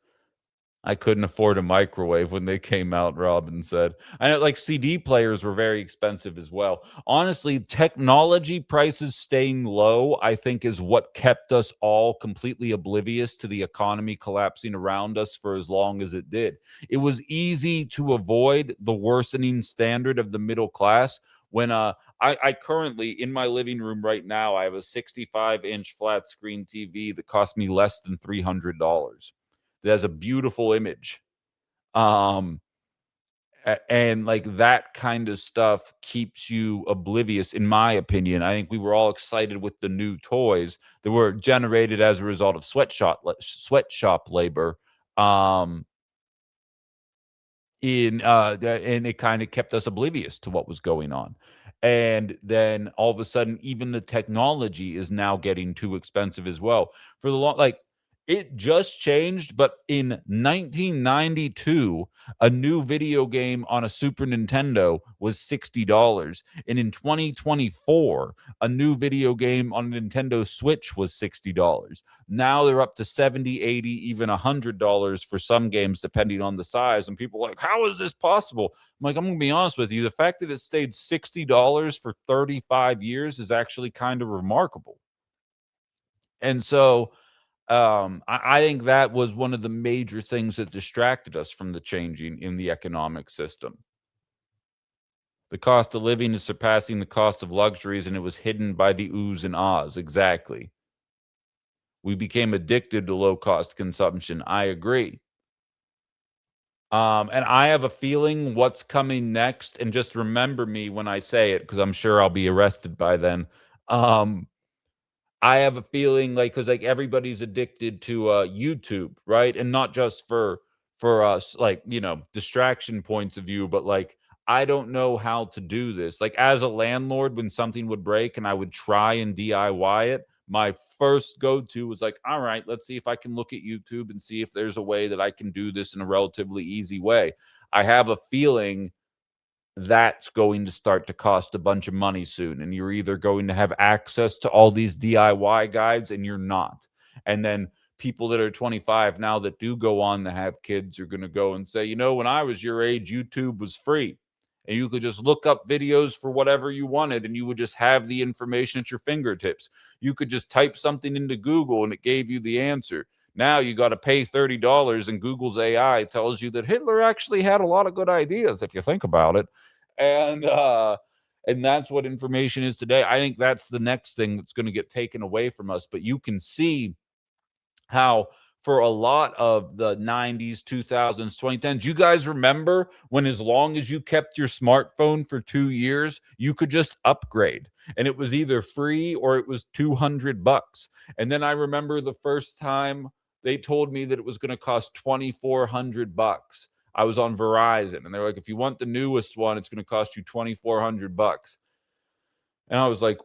I couldn't afford a microwave when they came out, Robin said. I know, like, CD players were very expensive as well. Honestly, technology prices staying low, I think, is what kept us all completely oblivious to the economy collapsing around us for as long as it did. It was easy to avoid the worsening standard of the middle class when I currently, in my living room right now, I have a 65-inch flat screen TV that cost me less than $300. That has a beautiful image. And like that kind of stuff keeps you oblivious, in my opinion. I think we were all excited with the new toys that were generated as a result of sweatshop labor. And it kind of kept us oblivious to what was going on. And then all of a sudden, even the technology is now getting too expensive as well. For the long, like, it just changed, but in 1992, a new video game on a Super Nintendo was $60. And in 2024, a new video game on a Nintendo Switch was $60. Now they're up to $70, $80, even $100 for some games, depending on the size. And people are like, how is this possible? I'm like, I'm going to be honest with you. The fact that it stayed $60 for 35 years is actually kind of remarkable. And so I think that was one of the major things that distracted us from the changing in the economic system. The cost of living is surpassing the cost of luxuries, and it was hidden by the oohs and ahs. Exactly. We became addicted to low-cost consumption. I agree. And I have a feeling what's coming next, and just remember me when I say it, because I'm sure I'll be arrested by then. I have a feeling because everybody's addicted to YouTube, right? And not just for us, distraction points of view, but I don't know how to do this. Like, as a landlord, when something would break and I would try and DIY it, my first go-to was all right, let's see if I can look at YouTube and see if there's a way that I can do this in a relatively easy way. I have a feeling that's going to start to cost a bunch of money soon. And you're either going to have access to all these DIY guides and you're not. And then people that are 25 now that do go on to have kids are going to go and say, when I was your age, YouTube was free. And you could just look up videos for whatever you wanted, and you would just have the information at your fingertips. You could just type something into Google and it gave you the answer. Now you got to pay $30, and Google's AI tells you that Hitler actually had a lot of good ideas, if you think about it. And And that's what information is today. I think that's the next thing that's going to get taken away from us. But you can see how for a lot of the 90s, 2000s, 2010s, you guys remember when as long as you kept your smartphone for 2 years, you could just upgrade. And it was either free or it was $200. And then I remember the first time they told me that it was going to cost $2,400. I was on Verizon and they're like, if you want the newest one, it's going to cost you $2,400. And I was like,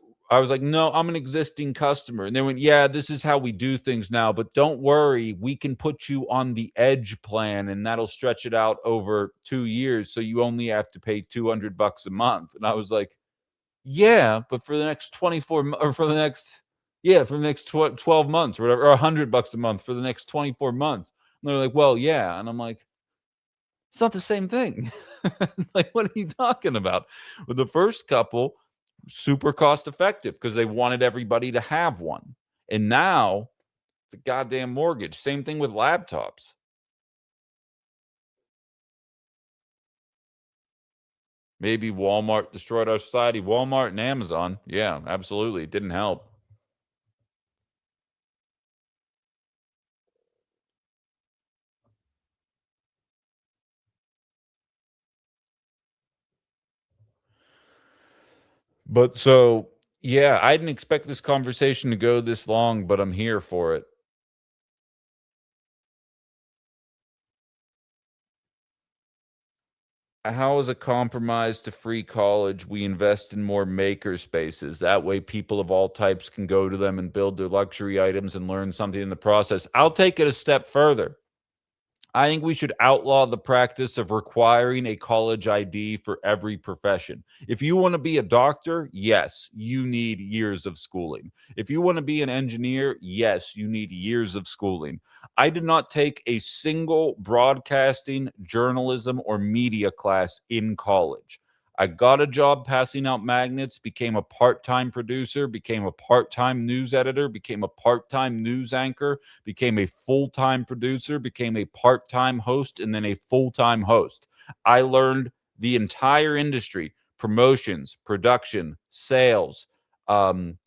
no, I'm an existing customer. And they went, yeah, this is how we do things now. But don't worry, we can put you on the Edge plan and that'll stretch it out over 2 years. So you only have to pay $200 a month. And I was like, yeah, but for the next 24 or for the next, yeah, for the next 12 months or whatever, or $100 a month for the next 24 months. And they're like, well, yeah. And I'm like, it's not the same thing. Like, what are you talking about? With the first couple, super cost effective because they wanted everybody to have one. And now it's a goddamn mortgage. Same thing with laptops. Maybe Walmart destroyed our society. Walmart and Amazon. Yeah, absolutely. It didn't help. But so, yeah, I didn't expect this conversation to go this long, but I'm here for it. How is a compromise to free college? We invest in more maker spaces. That way people of all types can go to them and build their luxury items and learn something in the process. I'll take it a step further. I think we should outlaw the practice of requiring a college ID for every profession. If you want to be a doctor, yes, you need years of schooling. If you want to be an engineer, yes, you need years of schooling. I did not take a single broadcasting, journalism, or media class in college. I got a job passing out magnets, became a part-time producer, became a part-time news editor, became a part-time news anchor, became a full-time producer, became a part-time host, and then a full-time host. I learned the entire industry: promotions, production, sales, content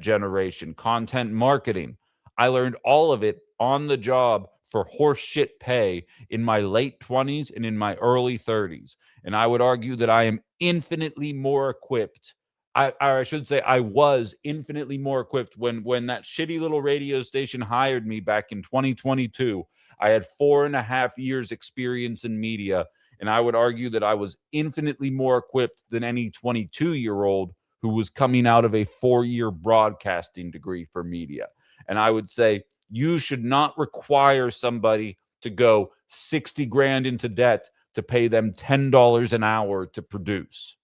generation, content marketing. I learned all of it on the job for horseshit pay in my late 20s and in my early 30s. And I would argue that I am infinitely more equipped. I should say I was infinitely more equipped when that shitty little radio station hired me back in 2022. I had 4.5 years experience in media. And I would argue that I was infinitely more equipped than any 22-year-old who was coming out of a 4-year broadcasting degree for media. And I would say you should not require somebody to go 60 grand into debt to pay them $10 an hour to produce.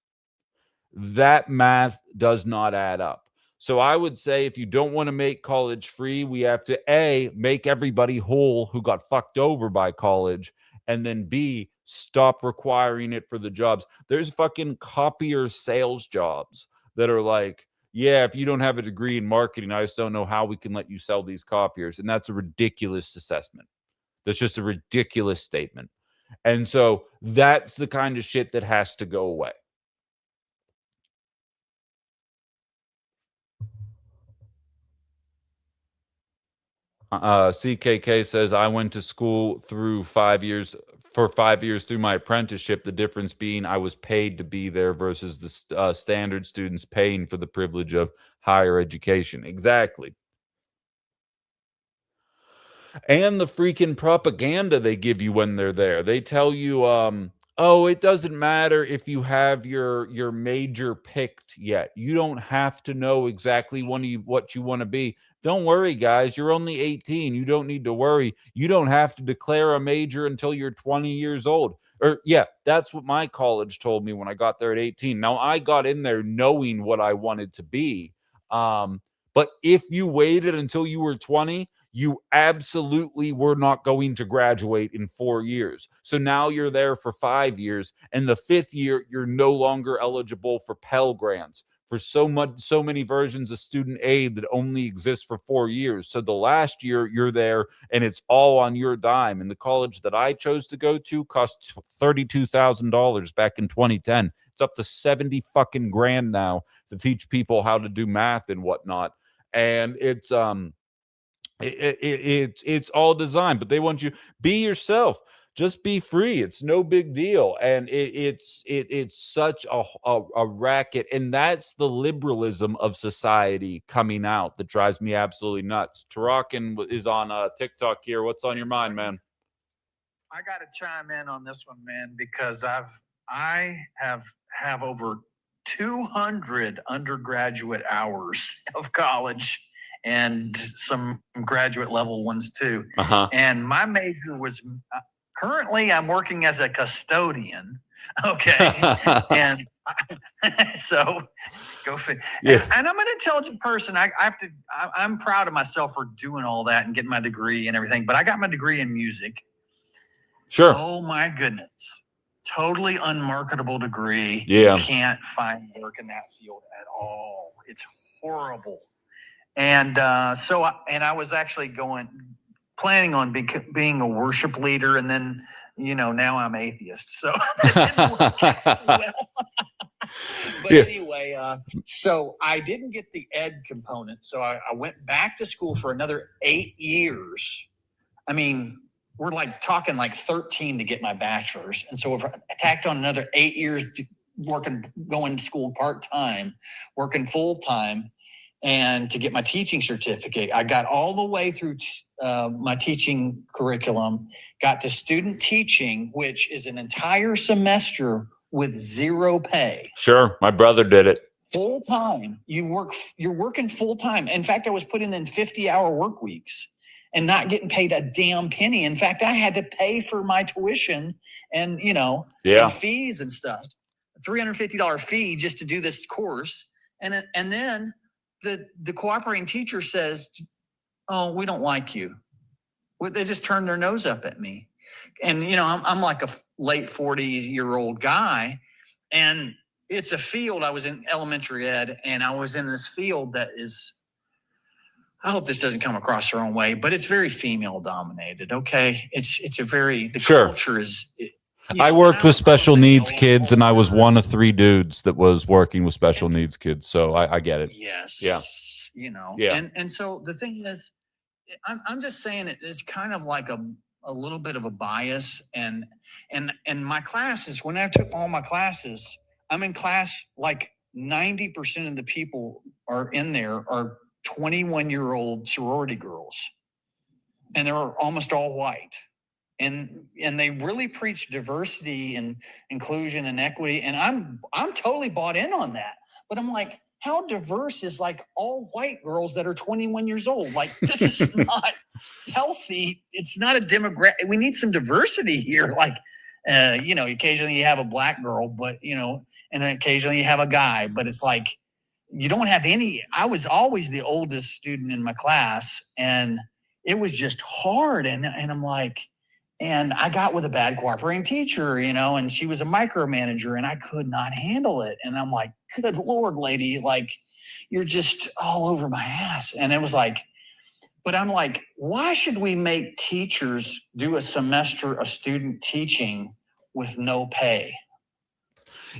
That math does not add up. So I would say if you don't want to make college free, we have to A, make everybody whole who got fucked over by college, and then B, stop requiring it for the jobs. There's fucking copier sales jobs that are like, yeah, if you don't have a degree in marketing, I just don't know how we can let you sell these copiers. And that's a ridiculous assessment. That's just a ridiculous statement. And so that's the kind of shit that has to go away. CKK says, I went to school through 5 years for 5 years through my apprenticeship. The difference being I was paid to be there versus the standard students paying for the privilege of higher education. Exactly. And the freaking propaganda they give you when they're there. They tell you, oh, it doesn't matter if you have your major picked yet. You don't have to know exactly what you want to be. Don't worry, guys. You're only 18. You don't need to worry. You don't have to declare a major until you're 20 years old. Or yeah, that's what my college told me when I got there at 18. Now I got in there knowing what I wanted to be. But if you waited until you were 20, you absolutely were not going to graduate in 4 years. So now you're there for 5 years. And the 5th year, you're no longer eligible for Pell Grants, for so many versions of student aid that only exist for 4 years. So the last year you're there and it's all on your dime. And the college that I chose to go to cost $32,000 back in 2010. It's up to 70 fucking grand now to teach people how to do math and whatnot. And it's it's all designed, but they want you be yourself. Just be free. It's no big deal. And it's such a racket. And that's the liberalism of society coming out that drives me absolutely nuts. Tarakan is on TikTok here. What's on your mind, man? I got to chime in on this one, man, because I have over 200 undergraduate hours of college and some graduate level ones too. And my major was currently I'm working as a custodian. Okay. And so go figure. Yeah. And I'm an intelligent person. I'm proud of myself for doing all that and getting my degree and everything, but I got my degree in music. Sure. Oh my goodness. Totally unmarketable degree. Yeah. You can't find work in that field at all. It's horrible. And I was actually planning on being a worship leader, and then, now I'm atheist. So that didn't work out well. But anyway, so I didn't get the ed component. So I went back to school for another 8 years. I mean, we're talking 13 to get my bachelor's. And so if I tacked on another 8 years going to school part-time, working full-time, and to get my teaching certificate. I got all the way through my teaching curriculum, got to student teaching, which is an entire semester with zero pay. Sure. My brother did it. Full time. You're working full time. In fact, I was putting in 50-hour work weeks and not getting paid a damn penny. In fact, I had to pay for my tuition and, and fees and stuff. A $350 fee just to do this course. And then the cooperating teacher says, "Oh, we don't like you." They just turned their nose up at me. And, I'm like a late 40-year-old guy. And it's a field. I was in elementary ed, and I was in this field that is, I hope this doesn't come across the wrong way, but it's very female dominated. Okay. The culture is. I worked with special needs kids, and I was one of 3 dudes that was working with special needs kids. So I get it. Yes. Yeah. Yeah. And so the thing is, I'm just saying it's kind of like a little bit of a bias. And my classes, when I took all my classes, I'm in class, 90% of the people are in there are 21-year-old sorority girls. And they're almost all white. And they really preach diversity and inclusion and equity. And I'm totally bought in on that. But I'm like, how diverse is all white girls that are 21 years old? This is not healthy. It's not a demographic. We need some diversity here. Occasionally you have a black girl, but, and occasionally you have a guy, but it's you don't have any. I was always the oldest student in my class, and it was just hard. And I'm and I got with a bad cooperating teacher, and she was a micromanager, and I could not handle it. And I'm like, good Lord, lady, you're just all over my ass. And it was but I'm like, why should we make teachers do a semester of student teaching with no pay?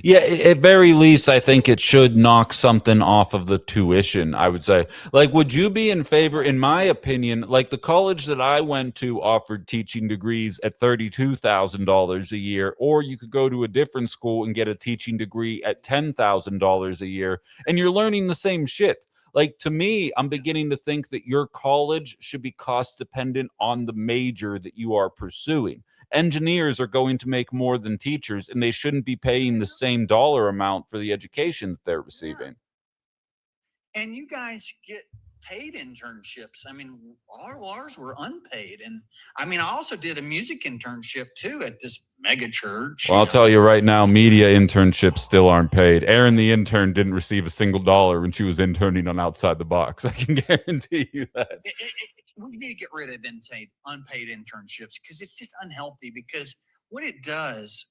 Yeah, at very least, I think it should knock something off of the tuition, I would say. Would you be in favor, in my opinion, the college that I went to offered teaching degrees at $32,000 a year, or you could go to a different school and get a teaching degree at $10,000 a year, and you're learning the same shit. To me, I'm beginning to think that your college should be cost dependent on the major that you are pursuing. Engineers are going to make more than teachers, and they shouldn't be paying the same dollar amount for the education that they're receiving. And you guys get paid internships. I mean, ours were unpaid. And I also did a music internship too at this mega church. Well, I'll tell you right now, media internships still aren't paid. Erin, the intern, didn't receive a single dollar when she was interning on Outside the Box. I can guarantee you that. We need to get rid of unpaid internships because it's just unhealthy. Because what it does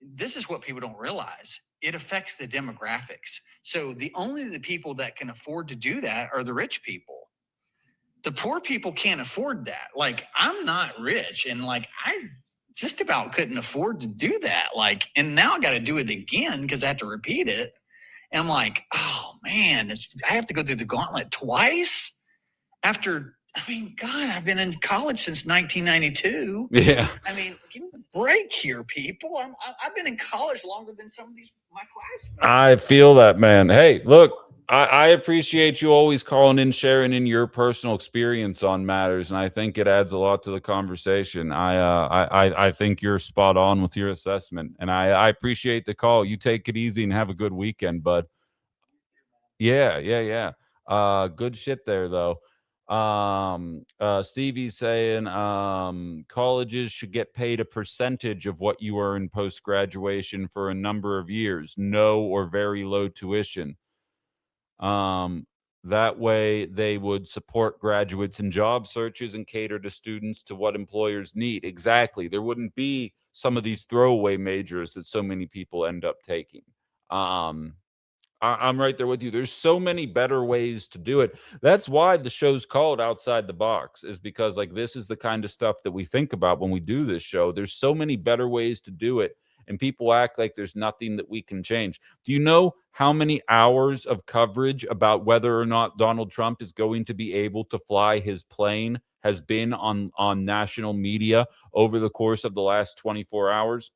this is what people don't realize. It affects the demographics. So only the people that can afford to do that are the rich people. The poor people can't afford that. Like, I'm not rich, and like I just about couldn't afford to do that. Like, and now I got to do it again because I have to repeat it. And I'm like, oh man, I have to go through the gauntlet twice after. I mean, God, I've been in college since 1992. Yeah. I mean, give me a break here, people. I've been in college longer than some of my classmates. I feel that, man. Hey, look, I appreciate you always calling in, sharing in your personal experience on matters, and I think it adds a lot to the conversation. I think you're spot on with your assessment, and I appreciate the call. You take it easy and have a good weekend, bud. Yeah. Good shit there, though. Stevie's saying colleges should get paid a percentage of what you earn post-graduation for a number of years, no or very low tuition. That way they would support graduates in job searches and cater to students to what employers need. Exactly. There wouldn't be some of these throwaway majors that so many people end up taking. I'm right there with you. There's so many better ways to do it. That's why the show's called Outside the Box, is because like this is the kind of stuff that we think about when we do this show. There's so many better ways to do it, and people act like there's nothing that we can change. Do you know how many hours of coverage about whether or not Donald Trump is going to be able to fly his plane has been on national media over the course of the last 24 hours?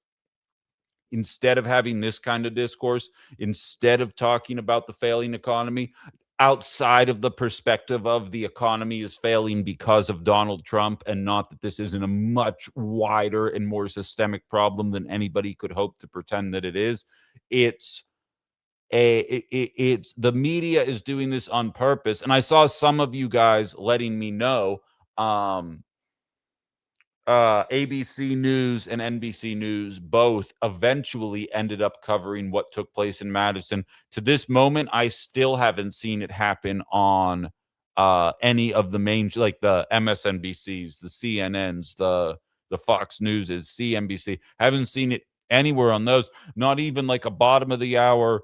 Instead of having this kind of discourse, instead of talking about the failing economy outside of the perspective of the economy is failing because of Donald Trump, and not that this isn't a much wider and more systemic problem than anybody could hope to pretend that it is. It's the media is doing this on purpose. And I saw some of you guys letting me know, ABC News and NBC News both eventually ended up covering what took place in Madison. To this moment, I still haven't seen it happen on any of the main, like the MSNBCs, the CNNs, the Fox Newses, CNBC. Haven't seen it anywhere on those. Not even like a bottom of the hour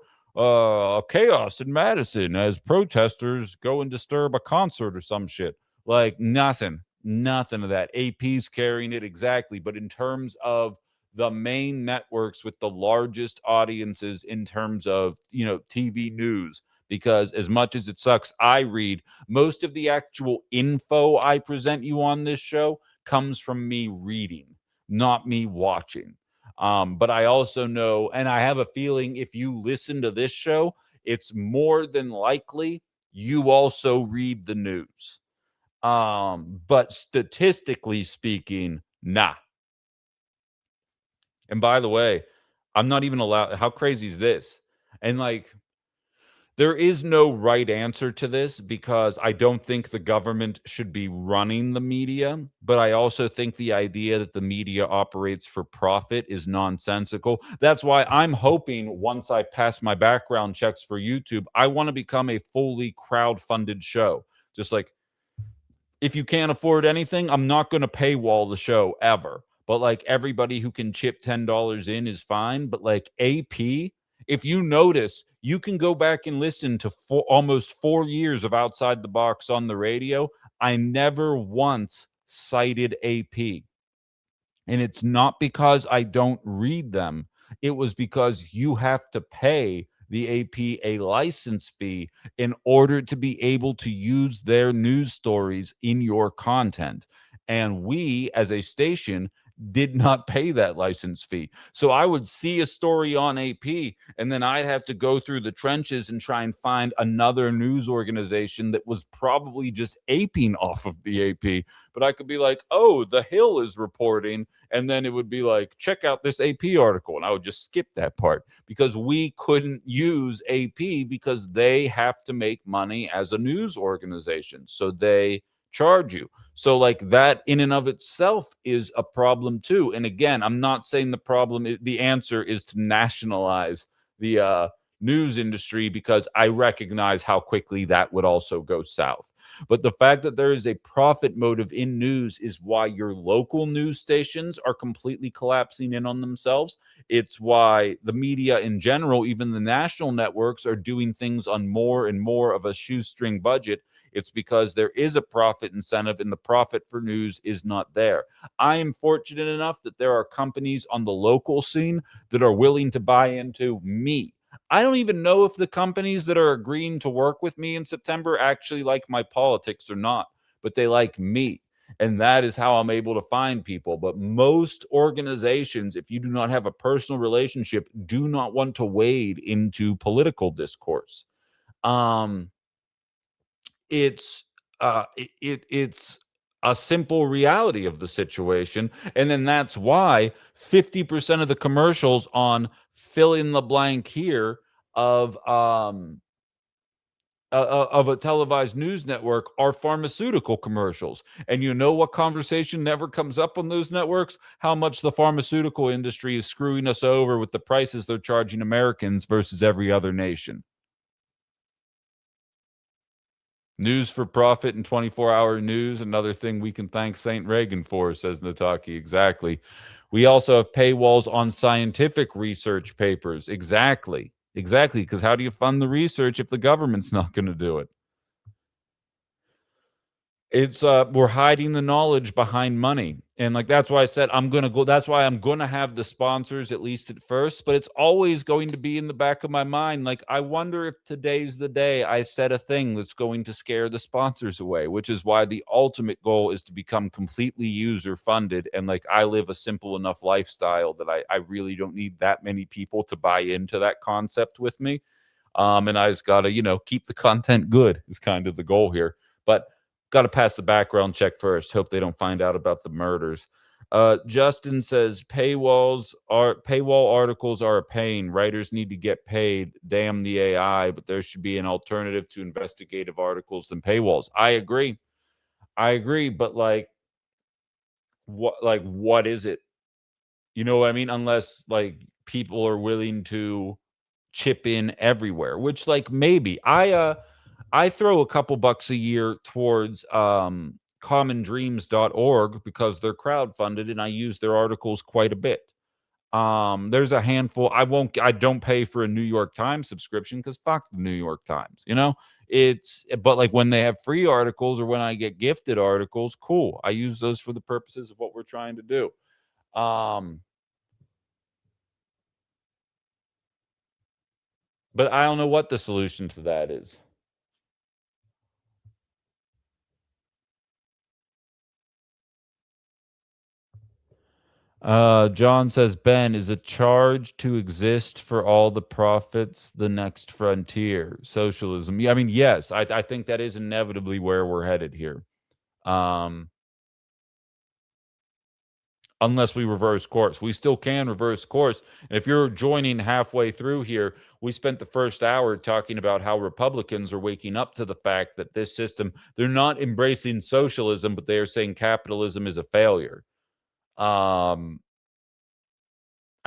chaos in Madison as protesters go and disturb a concert or some shit. Like nothing of that. AP's carrying it, exactly. But in terms of the main networks with the largest audiences in terms of, TV news, because as much as it sucks, I read most of the actual info I present you on this show comes from me reading, not me watching. But I also know, and I have a feeling if you listen to this show, it's more than likely you also read the news. But statistically speaking, nah. And by the way, I'm not even allowed. How crazy is this? And like, there is no right answer to this, because I don't think the government should be running the media, but I also think the idea that the media operates for profit is nonsensical. That's why I'm hoping once I pass my background checks for YouTube, I want to become a fully crowd-funded show. Just like, if you can't afford anything, I'm not going to paywall the show ever. But like, everybody who can chip $10 in is fine. But like AP, if you notice, you can go back and listen to almost 4 years of Outside the Box on the radio. I never once cited AP. And it's not because I don't read them. It was because you have to pay the AP a license fee in order to be able to use their news stories in your content. And we, as a station, did not pay that license fee. So I would see a story on AP, and then I'd have to go through the trenches and try and find another news organization that was probably just aping off of the AP. But I could be like, oh, The Hill is reporting, and then it would be like, check out this AP article, and I would just skip that part because we couldn't use AP because they have to make money as a news organization. So they charge you. So like that in and of itself is a problem too. And again, I'm not saying the answer is to nationalize the news industry because I recognize how quickly that would also go south. But the fact that there is a profit motive in news is why your local news stations are completely collapsing in on themselves. It's why the media in general, even the national networks, are doing things on more and more of a shoestring budget. It's because there is a profit incentive and the profit for news is not there. I am fortunate enough that there are companies on the local scene that are willing to buy into me. I don't even know if the companies that are agreeing to work with me in September actually like my politics or not, but they like me. And that is how I'm able to find people. But most organizations, if you do not have a personal relationship, do not want to wade into political discourse. It's it's a simple reality of the situation, and then that's why 50% of the commercials on fill in the blank here of of a televised news network are pharmaceutical commercials. And you know what conversation never comes up on those networks? How much the pharmaceutical industry is screwing us over with the prices they're charging Americans versus every other nation. News for profit and 24-hour news, another thing we can thank St. Reagan for, says Nataki. Exactly. We also have paywalls on scientific research papers. Exactly. Exactly. Because how do you fund the research if the government's not going to do it? It's we're hiding the knowledge behind money. And like that's why I said I'm gonna go. That's why I'm gonna have the sponsors at least at first, but it's always going to be in the back of my mind. Like, I wonder if today's the day I said a thing that's going to scare the sponsors away, which is why the ultimate goal is to become completely user funded. And like I live a simple enough lifestyle that I really don't need that many people to buy into that concept with me. And I just gotta, keep the content good is kind of the goal here. But got to pass the background check first. Hope they don't find out about the murders. Justin says paywall articles are a pain. Writers need to get paid. Damn the AI, but there should be an alternative to investigative articles than paywalls. I agree, but what is it? You know what I mean? Unless like people are willing to chip in everywhere, which like maybe I throw a couple bucks a year towards commondreams.org because they're crowdfunded and I use their articles quite a bit. There's a handful. I don't pay for a New York Times subscription because fuck the New York Times, but like when they have free articles or when I get gifted articles, cool. I use those for the purposes of what we're trying to do. But I don't know what the solution to that is. John says, Ben, is a charge to exist for all the profits the next frontier? Socialism. Yeah, I mean, yes, I think that is inevitably where we're headed here. Unless we reverse course. We still can reverse course. And if you're joining halfway through here, we spent the first hour talking about how Republicans are waking up to the fact that this system, they're not embracing socialism, but they are saying capitalism is a failure. I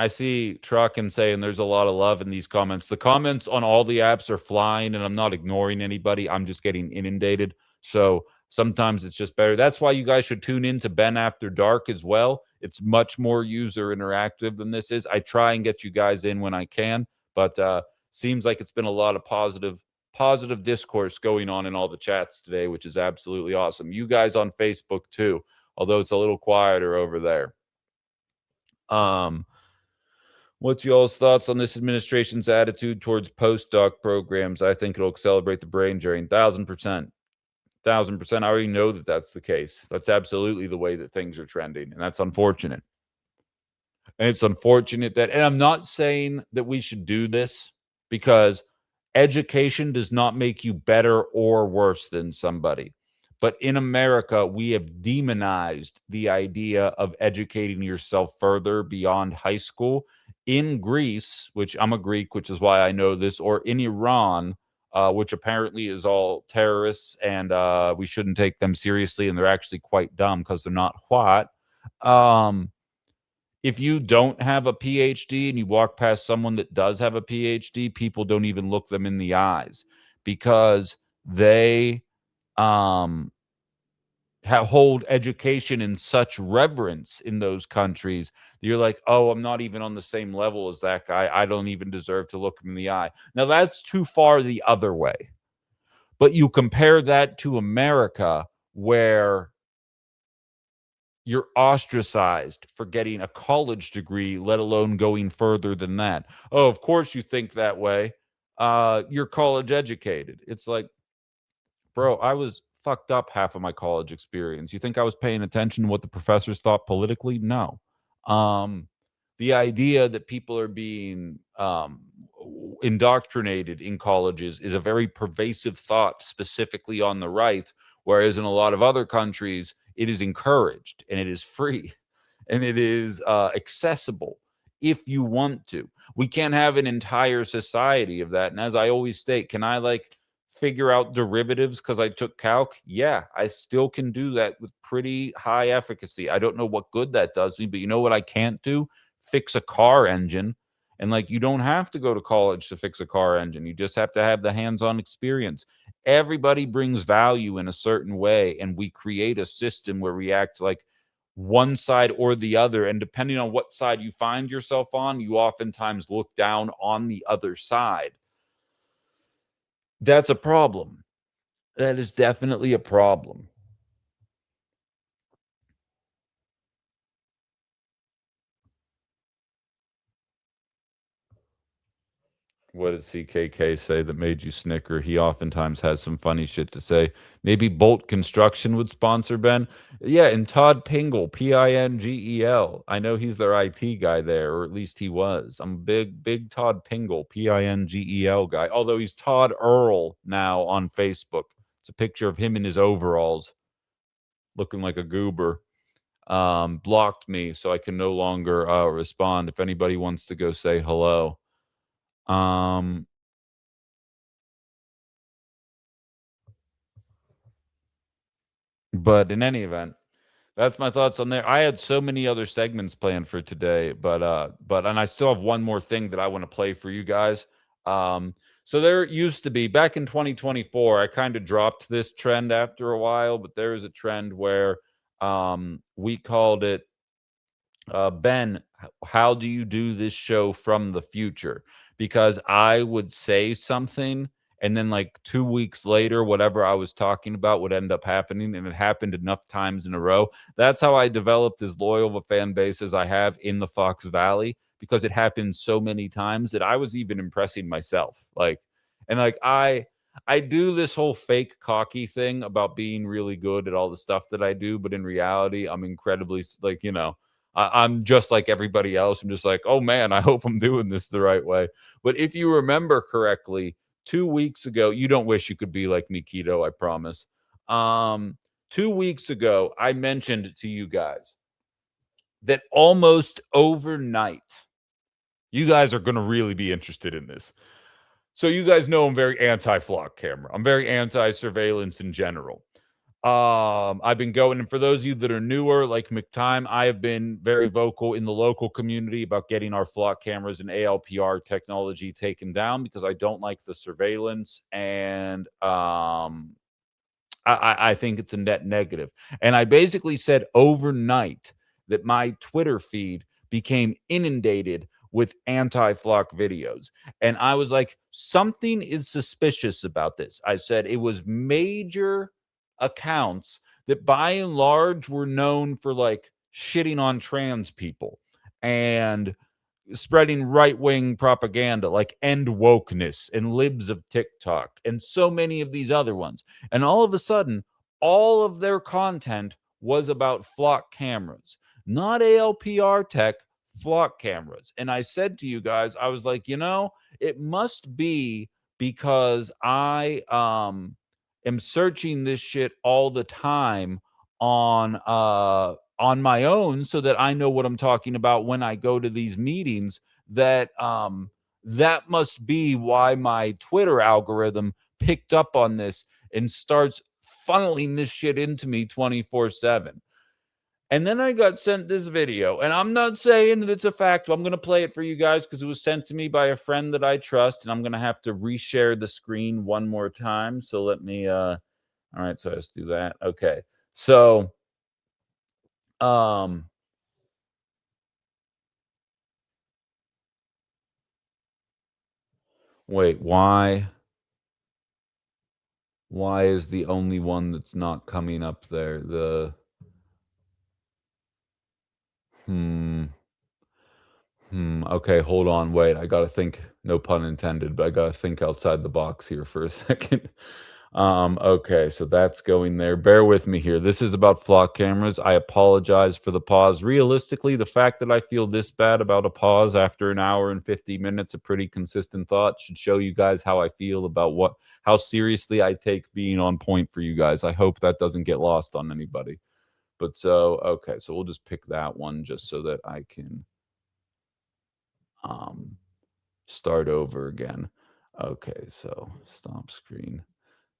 see Truckin saying there's a lot of love in these comments. The comments on all the apps are flying, and I'm not ignoring anybody. I'm just getting inundated. So sometimes it's just better. That's why you guys should tune in to Ben After Dark as well. It's much more user interactive than this is. I try and get you guys in when I can, but seems like it's been a lot of positive discourse going on in all the chats today, which is absolutely awesome. You guys on Facebook too, although it's a little quieter over there. What's y'all's thoughts on this administration's attitude towards postdoc programs? I think it'll accelerate the brain drain. 1,000%. 1,000%. I already know that that's the case. That's absolutely the way that things are trending, and that's unfortunate. And it's unfortunate that, and I'm not saying that we should do this because education does not make you better or worse than somebody. But in America, we have demonized the idea of educating yourself further beyond high school. In Greece, which I'm a Greek, which is why I know this, or in Iran, which apparently is all terrorists and we shouldn't take them seriously, and they're actually quite dumb because they're not white. if you don't have a PhD and you walk past someone that does have a PhD, people don't even look them in the eyes because they hold education in such reverence in those countries. You're like, oh, I'm not even on the same level as that guy. I don't even deserve to look him in the eye. Now, that's too far the other way. But you compare that to America, where you're ostracized for getting a college degree, let alone going further than that. Oh, of course you think that way. You're college educated. It's like, bro, I was fucked up half of my college experience. You think I was paying attention to what the professors thought politically? No. The idea that people are being indoctrinated in colleges is a very pervasive thought, specifically on the right, whereas in a lot of other countries, it is encouraged and it is free and it is accessible if you want to. We can't have an entire society of that. And as I always state, can I like figure out derivatives because I took calc? Yeah, I still can do that with pretty high efficacy. I don't know what good that does me, but you know what I can't do? Fix a car engine. And like, you don't have to go to college to fix a car engine. You just have to have the hands-on experience. Everybody brings value in a certain way, and we create a system where we act like one side or the other. And depending on what side you find yourself on, you oftentimes look down on the other side. That's a problem. That is definitely a problem. What did CKK say that made you snicker? He oftentimes has some funny shit to say. Maybe Bolt Construction would sponsor Ben. Yeah, and Todd Pingel, Pingel. I know he's their IT guy there, or at least he was. I'm a big Todd Pingel, Pingel guy. Although he's Todd Earl now on Facebook. It's a picture of him in his overalls, looking like a goober. Blocked me, so I can no longer respond. If anybody wants to go say hello. But in any event, that's my thoughts on there. I had so many other segments planned for today, but and I still have one more thing that I want to play for you guys. So there used to be, back in 2024, I kind of dropped this trend after a while, but there is a trend where we called it Ben, how do you do this show from the future? Because I would say something, and then like 2 weeks later, whatever I was talking about would end up happening, and it happened enough times in a row. That's how I developed as loyal of a fan base as I have in the Fox Valley, because it happened so many times that I was even impressing myself. I do this whole fake cocky thing about being really good at all the stuff that I do, but in reality, I'm incredibly I'm just like everybody else. I'm just like, oh man, I hope I'm doing this the right way. But if you remember correctly, 2 weeks ago, you don't wish you could be like me, Keto, I promise. 2 weeks ago, I mentioned to you guys that almost overnight, you guys are going to really be interested in this. So you guys know I'm very anti-flock camera. I'm very anti-surveillance in general. I've been going, and for those of you that are newer, like McTime, I have been very vocal in the local community about getting our flock cameras and ALPR technology taken down, because I don't like the surveillance, and I think it's a net negative. And I basically said overnight that my Twitter feed became inundated with anti-flock videos. And I was like, something is suspicious about this. I said it was major accounts that by and large were known for like shitting on trans people and spreading right-wing propaganda like End Wokeness and Libs of TikTok and so many of these other ones. And all of a sudden, all of their content was about flock cameras, not ALPR tech, flock cameras. And I said to you guys, I was like, it must be because I am searching this shit all the time on my own, so that I know what I'm talking about when I go to these meetings. That must be why my Twitter algorithm picked up on this and starts funneling this shit into me 24/7. And then I got sent this video, and I'm not saying that it's a fact, but I'm going to play it for you guys because it was sent to me by a friend that I trust, and I'm going to have to reshare the screen one more time. So let me, all right, so let's do that. Okay. So, wait, why is the only one that's not coming up there? Okay, hold on. Wait, I gotta think, no pun intended, but I gotta think outside the box here for a second. Okay, so that's going there. Bear with me here. This is about flock cameras. I apologize for the pause. Realistically, the fact that I feel this bad about a pause after an hour and 50 minutes, a pretty consistent thought, should show you guys how I feel about how seriously I take being on point for you guys. I hope that doesn't get lost on anybody. But so, okay, so we'll just pick that one just so that I can start over again. Okay, so stop screen,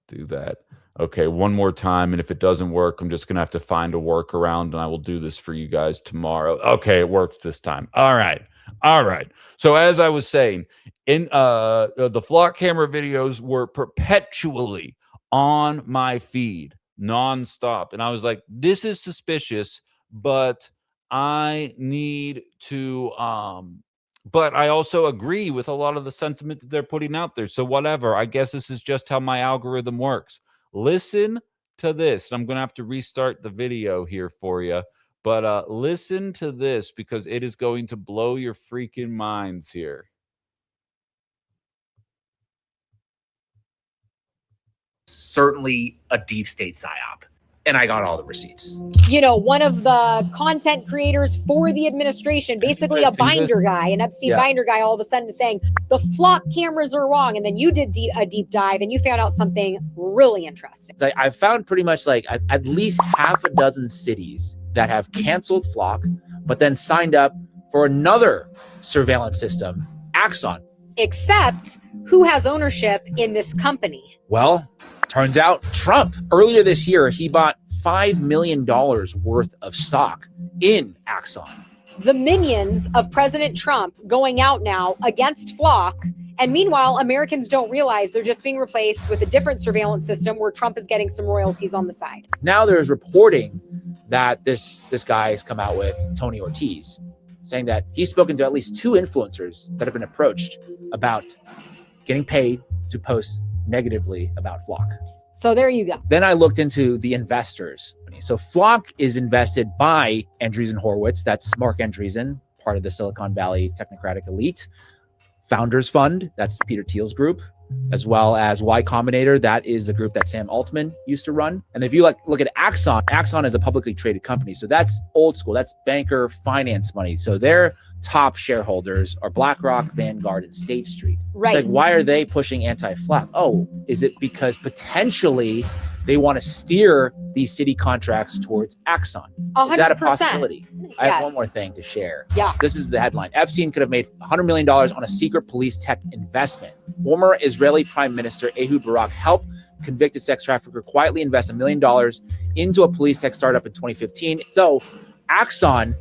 do that. Okay, one more time, and if it doesn't work, I'm just gonna have to find a workaround, and I will do this for you guys tomorrow. Okay, it worked this time. All right. So as I was saying, in the flock camera videos were perpetually on my feed nonstop, and I was like, this is suspicious, but I need to but I also agree with a lot of the sentiment that they're putting out there. So whatever, I guess this is just how my algorithm works. Listen to this. I'm going to have to restart the video here for you. But listen to this because it is going to blow your freaking minds here. Certainly a deep state psyop. And I got all the receipts. You know, one of the content creators for the administration, basically a binder guy, an Epstein binder guy, all of a sudden saying the flock cameras are wrong. And then you did a deep dive and you found out something really interesting. So I found pretty much like at least half a dozen cities that have canceled flock, but then signed up for another surveillance system, Axon. Except who has ownership in this company? Well, turns out Trump. Earlier this year, he bought $5 million worth of stock in Axon. The minions of President Trump going out now against flock. And meanwhile, Americans don't realize they're just being replaced with a different surveillance system where Trump is getting some royalties on the side. Now there's reporting that this guy has come out with, Tony Ortiz, saying that he's spoken to at least 2 influencers that have been approached about getting paid to post negatively about flock. So there you go. Then I looked into the investors. So Flock is invested by Andreessen Horowitz. That's Mark Andreessen, part of the Silicon Valley technocratic elite. Founders Fund, that's Peter Thiel's group, as well as Y Combinator. That is the group that Sam Altman used to run. And if you look at Axon, Axon is a publicly traded company. So that's old school. That's banker finance money. So their top shareholders are BlackRock, Vanguard, and State Street. Right. It's like, why are they pushing anti-flock? Oh, is it because potentially they want to steer these city contracts towards Axon? 100%. Is that a possibility? Yes. I have one more thing to share. Yeah. This is the headline. Epstein could have made $100 million on a secret police tech investment. Former Israeli Prime Minister Ehud Barak helped convicted sex trafficker quietly invest $1 million into a police tech startup in 2015. So Axon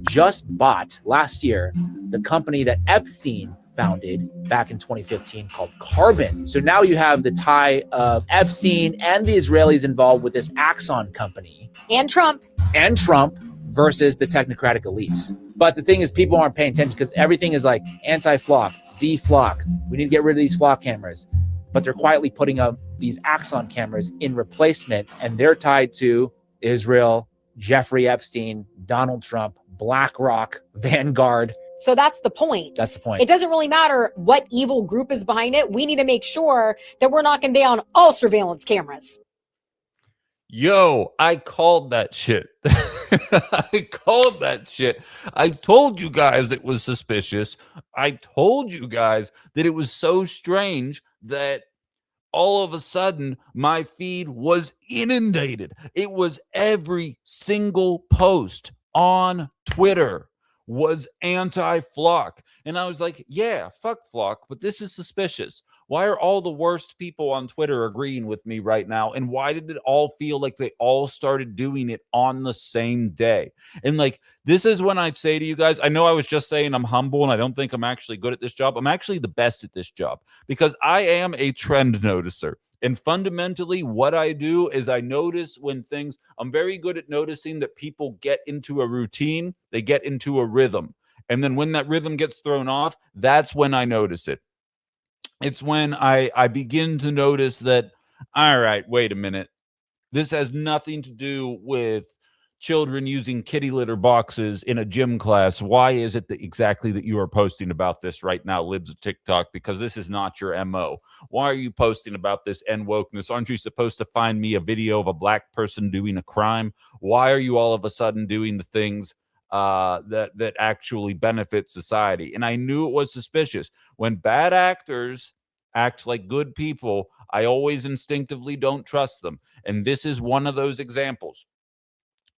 just bought last year the company that Epstein founded back in 2015 called Carbon. So now you have the tie of Epstein and the Israelis involved with this Axon company. And Trump Versus the technocratic elites. But the thing is, people aren't paying attention because everything is like anti-flock, de-flock. We need to get rid of these flock cameras. But they're quietly putting up these Axon cameras in replacement, and they're tied to Israel, Jeffrey Epstein, Donald Trump, BlackRock, Vanguard. So that's the point. That's the point. It doesn't really matter what evil group is behind it. We need to make sure that we're knocking down all surveillance cameras. Yo, I called that shit. I called that shit. I told you guys it was suspicious. I told you guys that it was so strange that all of a sudden my feed was inundated. It was every single post on Twitter was anti-Flock. And I was like, yeah, fuck Flock, but this is suspicious. Why are all the worst people on Twitter agreeing with me right now? And why did it all feel like they all started doing it on the same day? And like, this is when I'd say to you guys, I know I was just saying I'm humble and I don't think I'm actually good at this job. I'm actually the best at this job because I am a trend noticer. And fundamentally, what I do is I notice when things, I'm very good at noticing that people get into a routine, they get into a rhythm. And then when that rhythm gets thrown off, that's when I notice it. It's when I begin to notice that, all right, wait a minute. This has nothing to do with children using kitty litter boxes in a gym class. Why is it that exactly that you are posting about this right now, libs of TikTok? Because this is not your MO. Why are you posting about this and wokeness? Aren't you supposed to find me a video of a black person doing a crime? Why are you all of a sudden doing the things that actually benefit society? And I knew it was suspicious. When bad actors act like good people, I always instinctively don't trust them. And this is one of those examples.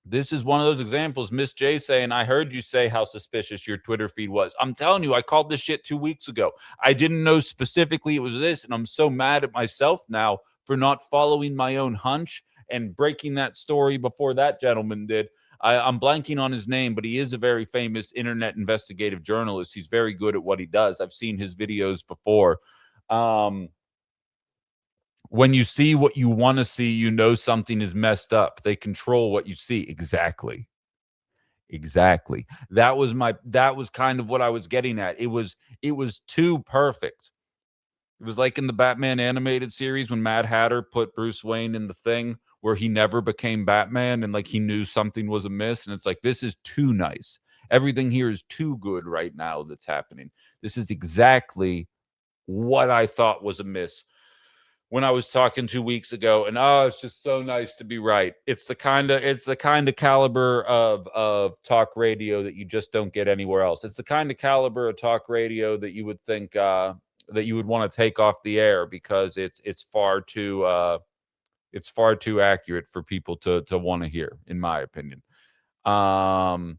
This is one of those examples. Miss J saying, I heard you say how suspicious your Twitter feed was. I'm telling you, I called this shit 2 weeks ago. I didn't know specifically it was this, and I'm so mad at myself now for not following my own hunch and breaking that story before that gentleman did. I'm blanking on his name, but he is a very famous internet investigative journalist. He's very good at what he does. I've seen his videos before. When you see what you want to see, you know something is messed up. They control what you see. Exactly. That was kind of what I was getting at. It was too perfect. It was like in the Batman animated series when Mad Hatter put Bruce Wayne in the Thing where he never became Batman and like he knew something was amiss. And it's like, this is too nice. Everything here is too good right now that's happening. This is exactly what I thought was amiss when I was talking 2 weeks ago, and it's just so nice to be right. It's the kind of caliber of talk radio that you just don't get anywhere else. It's the kind of caliber of talk radio that you would think that you would want to take off the air because it's far too accurate for people to want to hear, in my opinion. I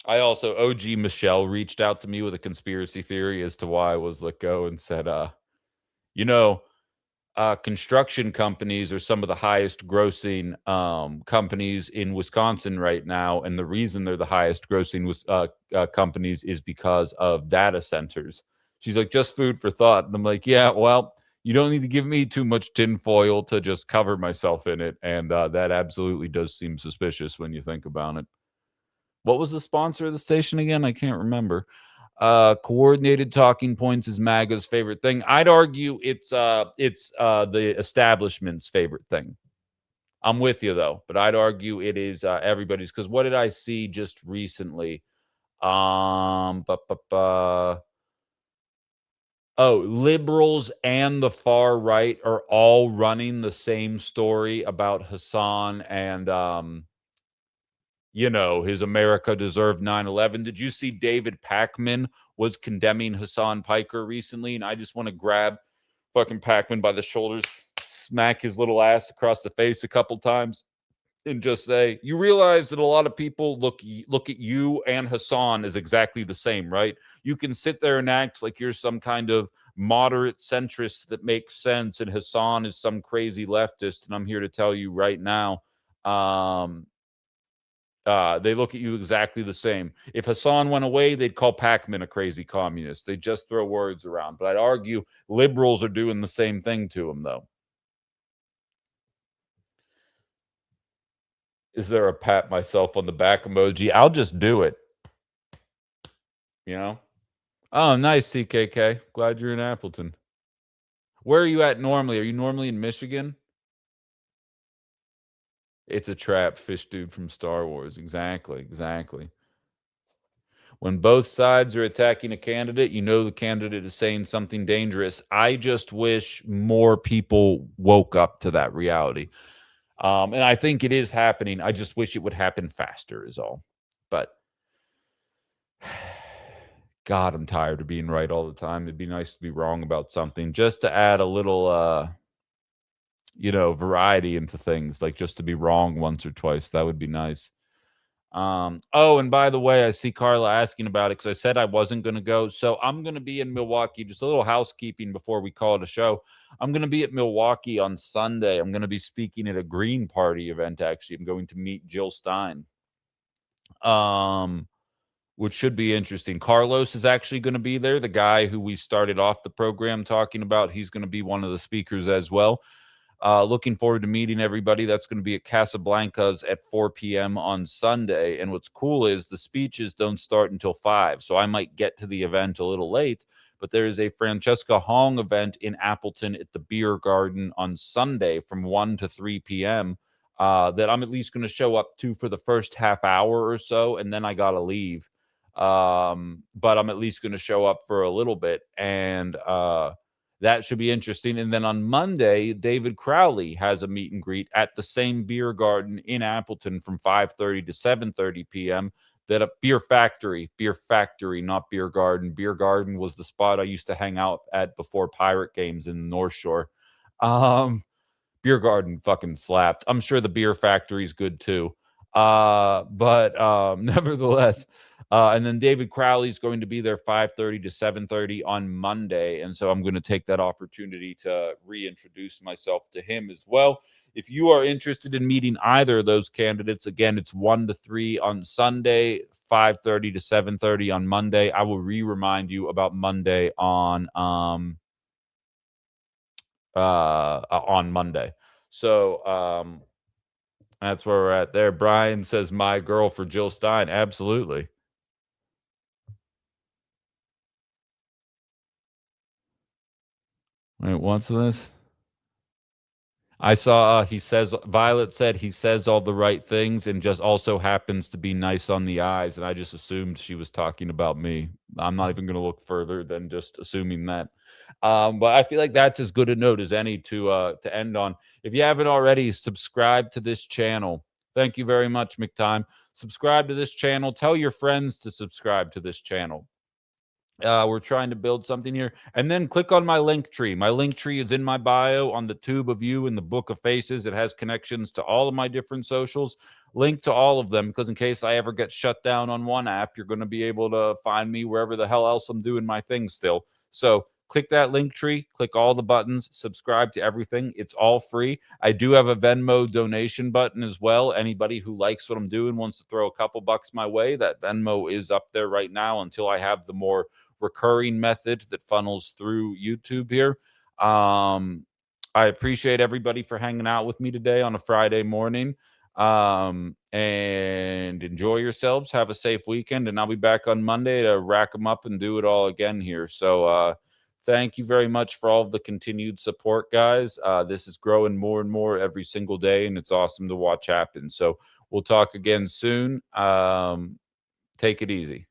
also, OG Michelle reached out to me with a conspiracy theory as to why I was let go and said, construction companies are some of the highest grossing companies in Wisconsin right now. And the reason they're the highest grossing companies is because of data centers. She's like, just food for thought. And I'm like, yeah, well, you don't need to give me too much tinfoil to just cover myself in it. And that absolutely does seem suspicious when you think about it. What was the sponsor of the station again? I can't remember. Coordinated talking points is MAGA's favorite thing. I'd argue it's the establishment's favorite thing. I'm with you though, but I'd argue it is everybody's, because what did I see just recently? Liberals and the far right are all running the same story about Hassan and his America deserved 9/11. Did you see David Pakman was condemning Hassan Piker recently? And I just want to grab fucking Pakman by the shoulders, smack his little ass across the face a couple times, and just say, you realize that a lot of people look at you and Hassan as exactly the same, right? You can sit there and act like you're some kind of moderate centrist that makes sense, and Hassan is some crazy leftist. And I'm here to tell you right now, they look at you exactly the same. If Hassan went away, they'd call Pakman a crazy communist. They just throw words around. But I'd argue liberals are doing the same thing to him, though. Is there a pat myself on the back emoji? I'll just do it. Oh, nice, CKK. Glad you're in Appleton. Where are you at normally? Are you normally in Michigan? It's a trap, fish dude from Star Wars. Exactly. When both sides are attacking a candidate, you know the candidate is saying something dangerous. I just wish more people woke up to that reality. And I think it is happening. I just wish it would happen faster is all. But God, I'm tired of being right all the time. It'd be nice to be wrong about something just to add a little variety into things, like just to be wrong once or twice. That would be nice. Oh, and by the way, I see Carla asking about it because I said I wasn't going to go. So I'm going to be in Milwaukee. Just a little housekeeping before we call it a show. I'm going to be at Milwaukee on Sunday. I'm going to be speaking at a Green Party event, actually. I'm going to meet Jill Stein, which should be interesting. Carlos is actually going to be there, the guy who we started off the program talking about. He's going to be one of the speakers as well. Looking forward to meeting everybody. That's going to be at Casablanca's at 4 p.m. on Sunday. And what's cool is the speeches don't start until 5. So I might get to the event a little late, but there is a Francesca Hong event in Appleton at the Beer Garden on Sunday from 1 to 3 p.m. That I'm at least going to show up to for the first half hour or so. And then I got to leave. But I'm at least going to show up for a little bit. And, that should be interesting. And then on Monday, David Crowley has a meet and greet at the same Beer Garden in Appleton from 5:30 to 7:30 p.m. That a Beer Factory, not Beer Garden. Beer Garden was the spot I used to hang out at before Pirate games in the North Shore. Beer Garden fucking slapped. I'm sure the Beer Factory is good too. But nevertheless, and then David Crowley's going to be there 5:30 to 7:30 on Monday. And so I'm going to take that opportunity to reintroduce myself to him as well. If you are interested in meeting either of those candidates, again, it's 1 to 3 on Sunday, 5:30 to 7:30 on Monday. I will remind you about Monday on Monday. So that's where we're at there. Brian says, my girl for Jill Stein. Absolutely. Wait, what's this? I saw he says, Violet said he says all the right things and just also happens to be nice on the eyes. And I just assumed she was talking about me. I'm not even going to look further than just assuming that. But I feel like that's as good a note as any to end on. If you haven't already, subscribe to this channel. Thank you very much, McTime. Subscribe to this channel. Tell your friends to subscribe to this channel. We're trying to build something here. And then click on my link tree. My link tree is in my bio on the Tube of You in the Book of Faces. It has connections to all of my different socials. Link to all of them, because in case I ever get shut down on one app, you're going to be able to find me wherever the hell else I'm doing my thing still. So click that link tree, click all the buttons, subscribe to everything. It's all free. I do have a Venmo donation button as well. Anybody who likes what I'm doing, wants to throw a couple bucks my way, that Venmo is up there right now until I have the more recurring method that funnels through YouTube here. I appreciate everybody for hanging out with me today on a Friday morning. And enjoy yourselves. Have a safe weekend, and I'll be back on Monday to rack them up and do it all again here. So thank you very much for all of the continued support, guys. This is growing more and more every single day, and it's awesome to watch happen. So we'll talk again soon. Take it easy.